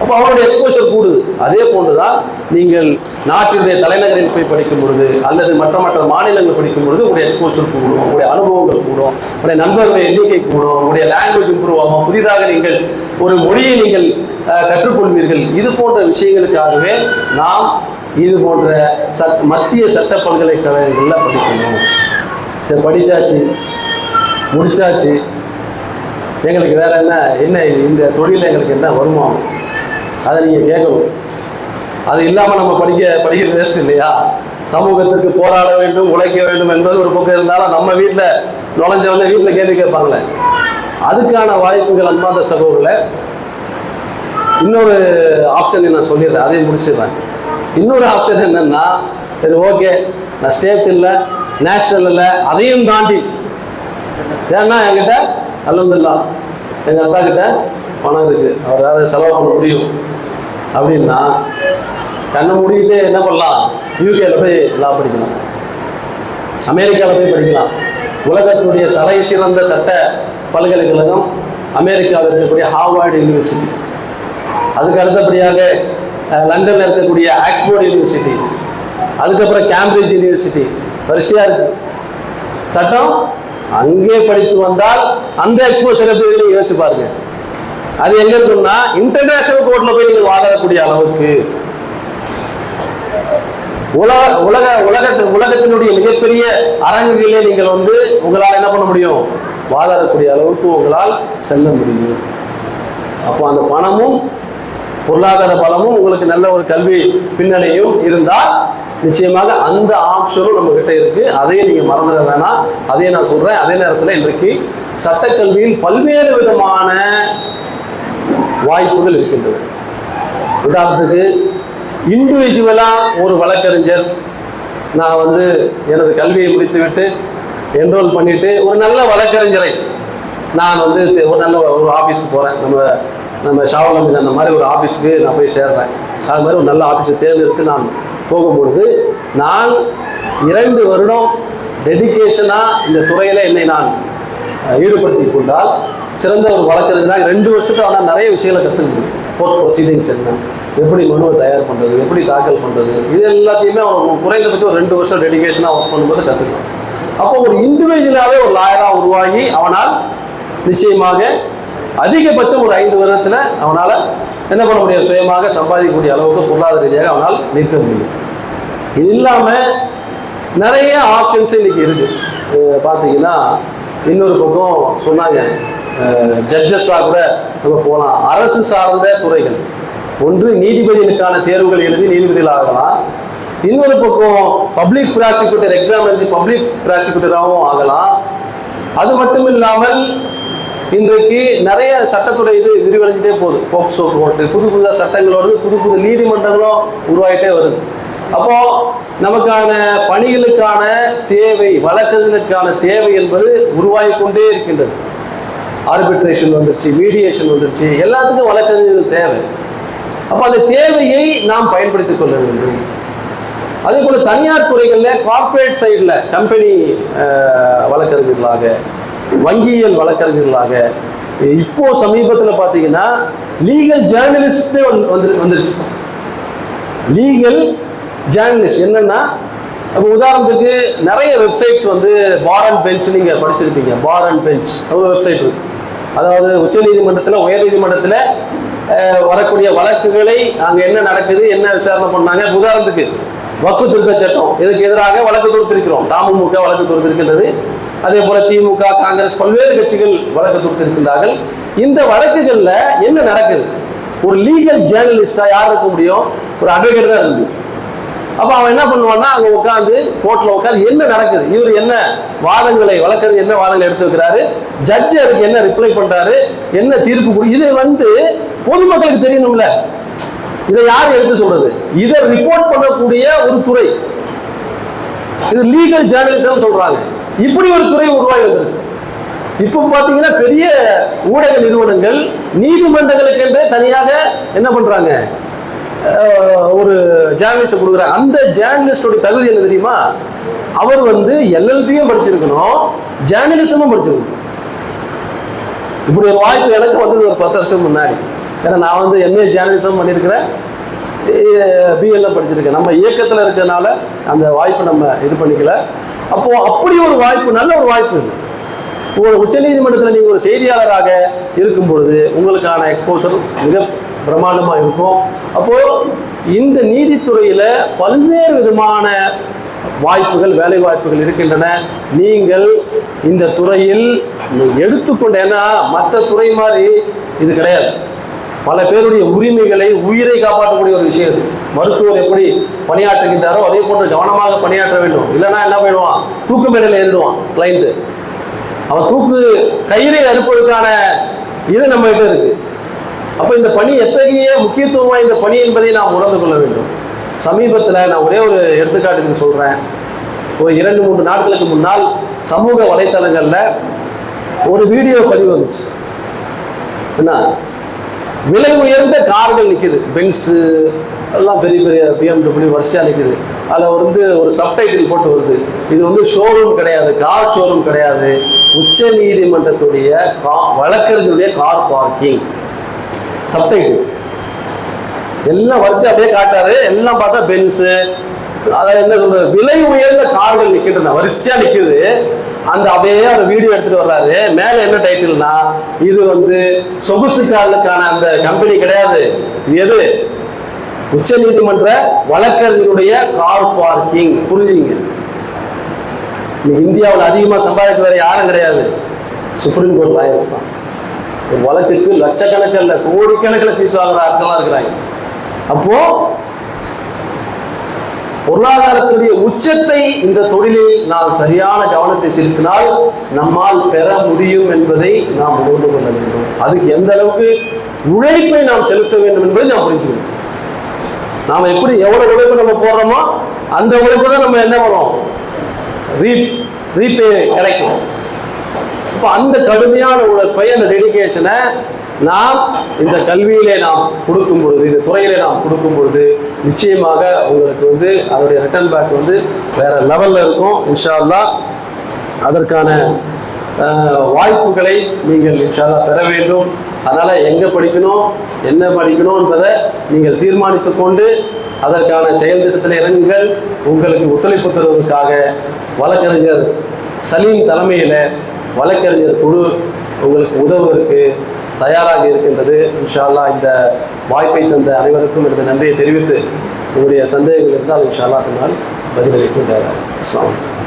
அப்போ அவனுடைய எக்ஸ்போஷர் கூடுது. அதே போன்றுதான் நீங்கள் நாட்டினுடைய தலைநகரில் போய் படிக்கும் பொழுது அல்லது மற்ற மாநிலங்கள் படிக்கும் பொழுது உங்களுடைய எக்ஸ்போஷர் கூடும், உங்களுடைய அனுபவங்கள் கூடும், உங்களுடைய நண்பர்களுடைய எண்ணிக்கை கூடும், உங்களுடைய லாங்குவேஜ் இம்ப்ரூவ் ஆகும், புதிதாக நீங்கள் ஒரு மொழியை நீங்கள் கற்றுக்கொள்வீர்கள். இது போன்ற விஷயங்களுக்காகவே நாம் இது போன்ற மத்திய சட்ட பல்கலைக்கழகங்களில் படிக்கணும். படித்தாச்சு, முடிச்சாச்சு, எங்களுக்கு வேற என்ன இந்த தொழில் எங்களுக்கு என்ன வருமானம், அதை நீங்கள் கேட்கணும். அது இல்லாமல் நம்ம படிக்கிறது வேஸ்ட் இல்லையா. சமூகத்திற்கு போராட வேண்டும், உழைக்க வேண்டும் என்பது ஒரு பக்கம் இருந்தாலும் நம்ம வீட்டில் நுழைஞ்சவொடனே வீட்டில் கேள்வி கேட்பாங்களே, அதுக்கான வாய்ப்புகள் அன்பார்ந்த சகோதரர்களே. இன்னொரு ஆப்ஷன் நான் சொல்லிடுறேன், அதையும் முடிச்சிடுறேன். இன்னொரு ஆப்ஷன் என்னன்னா, சரி ஓகே நான் ஸ்டேட் இல்லை நேஷனல் இல்லை அதையும் தாண்டி, ஏன்னா என்கிட்ட அல்ஹம்துலில்லாஹ் எங்கள் அப்பா கிட்ட பணம் இருக்கு, அவரால் செலவு பண்ண முடியும் அப்படின்னா கண்ணை மூடிக்கிட்டு என்ன பண்ணலாம், யூகேல போய் எல்லாம் படிக்கலாம், அமெரிக்காவில் போய் படிக்கலாம். உலகத்துடைய தலை சிறந்த சட்ட பல்கலைக்கழகம் அமெரிக்காவில் இருக்கக்கூடிய ஹார்வர்ட் யூனிவர்சிட்டி, அதுக்கு அடுத்தபடியாக லண்டனில் இருக்கக்கூடிய ஆக்ஸ்போர்ட் யூனிவர்சிட்டி, அதுக்கப்புறம் கேம்பிரிட்ஜ் யூனிவர்சிட்டி, வரிசையாக இருக்கு. சட்டம் அங்கே படித்து வந்தால் அந்த எக்ஸ்போஷர் எப்படி யோசிச்சு பாருங்க. அது எங்க இருக்குன்னா இன்டர்நேஷனல் கோர்ட்ல போய் நீங்கள் வாதாடக்கூடிய அளவுக்கு உலகத்தினுடைய மிகப்பெரிய அரங்குகளிலே நீங்கள் வந்து உங்களால் என்ன பண்ண முடியும், வாதாடக்கூடிய அளவுக்கு உங்களால் செல்ல முடியும். அப்போ அந்த பணமும் பொருளாதார பலமும் உங்களுக்கு நல்ல ஒரு கல்வி பின்னணியும் இருந்தால் நிச்சயமாக அந்த ஆப்ஷனும் நம்ம கிட்ட இருக்கு. அதையும் நீங்க மறந்துட வேணாம். அதையும் நான் சொல்றேன். அதே நேரத்தில் இன்றைக்கு சட்டக்கல்வியில் பல்வேறு விதமான வாய்ப்புகள் இருக்கின்றது. உதாரணத்துக்கு இண்டிவிஜுவலா ஒரு வழக்கறிஞர், நான் வந்து எனது கல்வியை முடித்துவிட்டு என்ரோல் பண்ணிட்டு ஒரு நல்ல வழக்கறிஞரை நான் வந்து ஒரு நல்ல ஒரு ஆஃபீஸ்க்கு போகிறேன், நம்ம ஷாவல் அமீது அந்த மாதிரி ஒரு ஆஃபீஸுக்கு நான் போய் சேர்றேன். அது மாதிரி ஒரு நல்ல ஆஃபீஸை தேர்ந்தெடுத்து நான் போகும்பொழுது நான் 2 வருடம் டெடிகேஷனாக இந்த துறையில் என்னை நான் ஈடுபடுத்தி கொண்டால் சிறந்த ஒரு வழக்கறிஞராக 2 வருஷத்துக்கு ஆனால் நிறைய விஷயங்களை கற்றுக்கணும். கோர்ட் ப்ரொசீடிங்ஸ் என்ன, எப்படி மனுவை தயார் பண்ணுறது, எப்படி தாக்கல் பண்ணுறது, இது எல்லாத்தையுமே அவன் குறைந்தபட்சம் ஒரு 2 வருஷம் டெடிகேஷனாக ஒர்க் பண்ணும்போது கற்றுக்கலாம். அப்போ ஒரு இண்டிவிஜுவலாகவே ஒரு லாயராக உருவாகி அவனால் நிச்சயமாக அதிகபட்சம் ஒரு 5 வருடத்தில் அவனால் என்ன பண்ண முடியும், சுயமாக சம்பாதிக்கக்கூடிய அளவுக்கு பொருளாதார ரீதியாக அவனால் நிற்க முடியும். இது இல்லாமல் நிறைய ஆப்ஷன்ஸ் இன்னைக்கு இருக்கு. பார்த்தீங்கன்னா இன்னொரு பக்கம் சொன்னாங்க, ஜட்ஜஸாக கூட நம்ம போகலாம். அரசு சார்ந்த துறைகள், ஒன்று நீதிபதிகளுக்கான தேர்வுகள் எழுதி நீதிபதிகள் ஆகலாம், இன்னொரு பக்கம் பப்ளிக் ப்ராசிக்யூட்டர் எக்ஸாம் எழுதி பப்ளிக் ப்ராசிக்யூட்டராகவும் ஆகலாம். அது மட்டும் இல்லாமல் இன்றைக்கு நிறைய சட்டத்துடைய இது விரிவடைஞ்சிட்டே போகுது. போக்சோ கோர்ட்டு, புதுதாக சட்டங்களோடு புது நீதிமன்றங்களும் உருவாகிட்டே வருது. அப்போ நமக்கான பணிகளுக்கான தேவை, வழக்குகளுக்கான தேவை என்பது உருவாகி கொண்டே இருக்கின்றது. ஆர்பிட்ரேஷன் வந்துருச்சு, மீடியேஷன் வந்துருச்சு, எல்லாத்துக்கும் வழக்கறிஞர்கள் தேவை. அப்போ அந்த தேவையை நாம் பயன்படுத்திக் கொள்ள வேண்டும். அதே போல தனியார் துறைகளில் கார்பரேட் சைடில் கம்பெனி வழக்கறிஞர்களாக, வங்கியியல் வழக்கறிஞர்களாக, இப்போ சமீபத்தில் பார்த்தீங்கன்னா லீகல் ஜேர்னலிஸ்டே வந்துருச்சு. லீகல் ஜேர்னலிஸ்ட் என்னன்னா, இப்போ உதாரணத்துக்கு நிறைய வெப்சைட்ஸ் வந்து பார் அண்ட் பெஞ்ச் நீங்கள் படிச்சிருப்பீங்க. பார் அண்ட் பெஞ்ச் ஒரு வெப்சைட் இருக்கு. அதாவது உச்சநீதிமன்றத்தில், உயர்நீதிமன்றத்தில் வரக்கூடிய வழக்குகளை அங்கே என்ன நடக்குது, என்ன விசாரணை பண்ணாங்க. உதாரணத்துக்கு வக்ஃபு திருத்த சட்டம், இதுக்கு எதிராக வழக்கு தொடுத்திருக்கிறோம். தமுமுக வழக்கு தொடுத்திருக்கின்றது. அதே போல திமுக, காங்கிரஸ், பல்வேறு கட்சிகள் வழக்கு தொடுத்திருக்கின்றார்கள். இந்த வழக்குகள்ல என்ன நடக்குது? ஒரு லீகல் ஜேர்னலிஸ்டா யார் இருக்க முடியும்? ஒரு அட்வொகேட் தான் இருக்க முடியும். அப்ப அவன் என்ன பண்ணுவான்னா, அங்க உட்காந்து கோர்ட்ல உட்காந்து என்ன நடக்குது, இவர் என்ன வாதங்களை, வழக்கறிஞர் என்ன வாதங்களை எடுத்து வைக்கிறாரு, ஜட்ஜி அதுக்கு என்ன ரிப்ளை பண்றாரு, என்ன தீர்ப்பு இது வந்து பொதுமக்களுக்கு தெரியணும்ல. இதை யார் எடுத்து சொல்றது? இதை ரிப்போர்ட் பண்ணக்கூடிய ஒரு துறை, இது லீகல் ஜேர்னலிசம் சொல்றாங்க. இப்படி ஒரு துறை உருவாகி வந்திருக்கு. இப்போ பாத்தீங்கன்னா பெரிய ஊடக நிறுவனங்கள் நீதிமன்றங்களுக்கு என்றே தனியாக என்ன பண்றாங்க, ஒரு ஜேர்னலிஸ்ட் கொடுக்குறாங்க. அந்த ஜேர்னலிஸ்டோட தகுதி என்ன தெரியுமா? அவர் வந்து எல்எல்பியும் படிச்சிருக்கணும், ஜேர்னலிசமும் படிச்சிருக்கணும். இப்படி ஒரு வாய்ப்பு எனக்கு வந்தது ஒரு 10 வருஷம் முன்னாடி. ஏன்னா நான் வந்து எம்ஏ ஜேர்னலிசம் பண்ணியிருக்கிறேன், பிஎல்லாம் படிச்சிருக்கேன். நம்ம இயக்கத்தில் இருக்கிறதுனால அந்த வாய்ப்பை நம்ம இது பண்ணிக்கல. அப்போ அப்படி ஒரு வாய்ப்பு, நல்ல ஒரு வாய்ப்பு இது. ஒரு உச்சநீதிமன்றத்தில் நீங்கள் ஒரு செய்தியாளராக இருக்கும் பொழுது உங்களுக்கான எக்ஸ்போசர் மிக பிரமாண்டமாக இருக்கும். அப்போ இந்த நீதித்துறையில் பல்வேறு விதமான வாய்ப்புகள், வேலை வாய்ப்புகள் இருக்கின்றன. நீங்கள் இந்த துறையில் எடுத்துக்கொண்ட, ஏன்னா மற்ற துறை மாதிரி இது கிடையாது. பல பேருடைய உரிமைகளை, உயிரை காப்பாற்றக்கூடிய ஒரு விஷயம் இது. மருத்துவர் எப்படி பணியாற்றுகின்றாரோ அதே போன்று கவனமாக பணியாற்ற வேண்டும். இல்லைன்னா என்ன பண்ணிடுவான், தூக்கு மேடையில் ஏறிடுவான் கிளைண்ட். அவன் தூக்கு கயிறை அனுப்புவதற்கான இது நம்ம கிட்ட இருக்கு. அப்போ இந்த பணி எத்தகைய முக்கியத்துவம் வாய்ந்த பணி என்பதை நாம் உணர்ந்து கொள்ள வேண்டும். சமீபத்தில் நான் ஒரே ஒரு எடுத்துக்காட்டுக்கு சொல்கிறேன். ஒரு 2-3 நாட்களுக்கு முன்னால் சமூக வலைத்தளங்களில் ஒரு வீடியோ பதிவு வந்துச்சு. என்ன, விலை உயர்ந்த கார்கள் நிற்குது, பென்ஸு எல்லாம் பெரிய பெரிய BMW வரிசையாக நிற்குது. அதில் வந்து ஒரு சப்டைட்டில் போட்டு வருது, இது வந்து ஷோரூம் கிடையாது, கார் ஷோரூம் கிடையாது, உச்ச நீதிமன்றத்துடைய வழக்கறிஞருடைய கார் பார்க்கிங். சப்டைட்டில் எல்லாம் வரிசை அப்படியே காட்டாரு. எல்லாம் பார்த்தா பென்ஸு, அதாவது என்ன சொல்றது, விலை உயர்ந்த கார்கள் நிற்கின்றன, வரிசையா நிற்குது. அந்த அப்படியே ஒரு வீடியோ எடுத்துட்டு வர்றாரு. மேல என்ன டைட்டில்னா, இது வந்து சொகுசு கார்களுக்கான அந்த கம்பெனி கிடையாது, எது உச்ச நீதிமன்ற வழக்கறிஞருடைய கார் பார்க்கிங். புரிஞ்சுங்க, இந்தியாவில் அதிகமாக சம்பாதிக்க வேற யாரும் கிடையாது, சுப்ரீம் கோர்ட் லாயர்ஸ் தான். ஒரு வழக்குக்கு லட்சக்கணக்கில், கோடிக்கணக்கில் ஃபீஸ் வாங்குற ஆட்கள்லாம் இருக்கிறாங்க. அப்போ பொருளாதாரத்துடைய உச்சத்தை இந்த தொழிலில் நாம் சரியான கவனத்தை செலுத்தினால் நம்மால் பெற முடியும் என்பதை நாம் உணர்ந்து கொள்ள வேண்டும். அதுக்கு எந்த அளவுக்கு உழைப்பை நாம் செலுத்த வேண்டும் என்பதை நாம் புரிஞ்சுக்கணும். நாம் எப்படி எவ்வளவு உழைப்பு நம்ம போடுறோமோ அந்த உழைப்பு தான் நம்ம என்ன பண்ணுவோம், ரீபே கிடைக்கும். இப்போ அந்த கடுமையான உழைப்பை, அந்த டெடிகேஷனை நாம் இந்த கல்வியிலே நாம் கொடுக்கும் பொழுது, இந்த துறையிலே நாம் கொடுக்கும் பொழுது நிச்சயமாக உங்களுக்கு வந்து அதோடைய ரிட்டர்ன் பேக் வந்து வேற லெவலில் இருக்கும். இன்ஷா அல்லாஹ் அதற்கான வாய்ப்புகளை நீங்கள் இன்ஷா அல்லாஹ் பெற வேண்டும். அதனால் எங்கே படிக்கணும், என்ன படிக்கணும் என்பதை நீங்கள் தீர்மானித்து கொண்டு அதற்கான செயல் திட்டத்தில் இறங்குங்கள். உங்களுக்கு ஒத்துழைப்பு தருவதற்காக வழக்கறிஞர் சலீம் தலைமையில் வழக்கறிஞர் குழு உங்களுக்கு உதவுவதற்கு தயாராக இருக்கின்றது. இன்ஷா அல்லாஹ் இந்த வாய்ப்பை தந்த அனைவருக்கும் எனது நன்றியை தெரிவித்து உங்களுடைய சந்தேகங்கள் இருந்தால் இன்ஷா அல்லாஹ் பின்னால் பதிலளிக்கும் தயாராக. அஸ்ஸலாமு அலைக்கும்.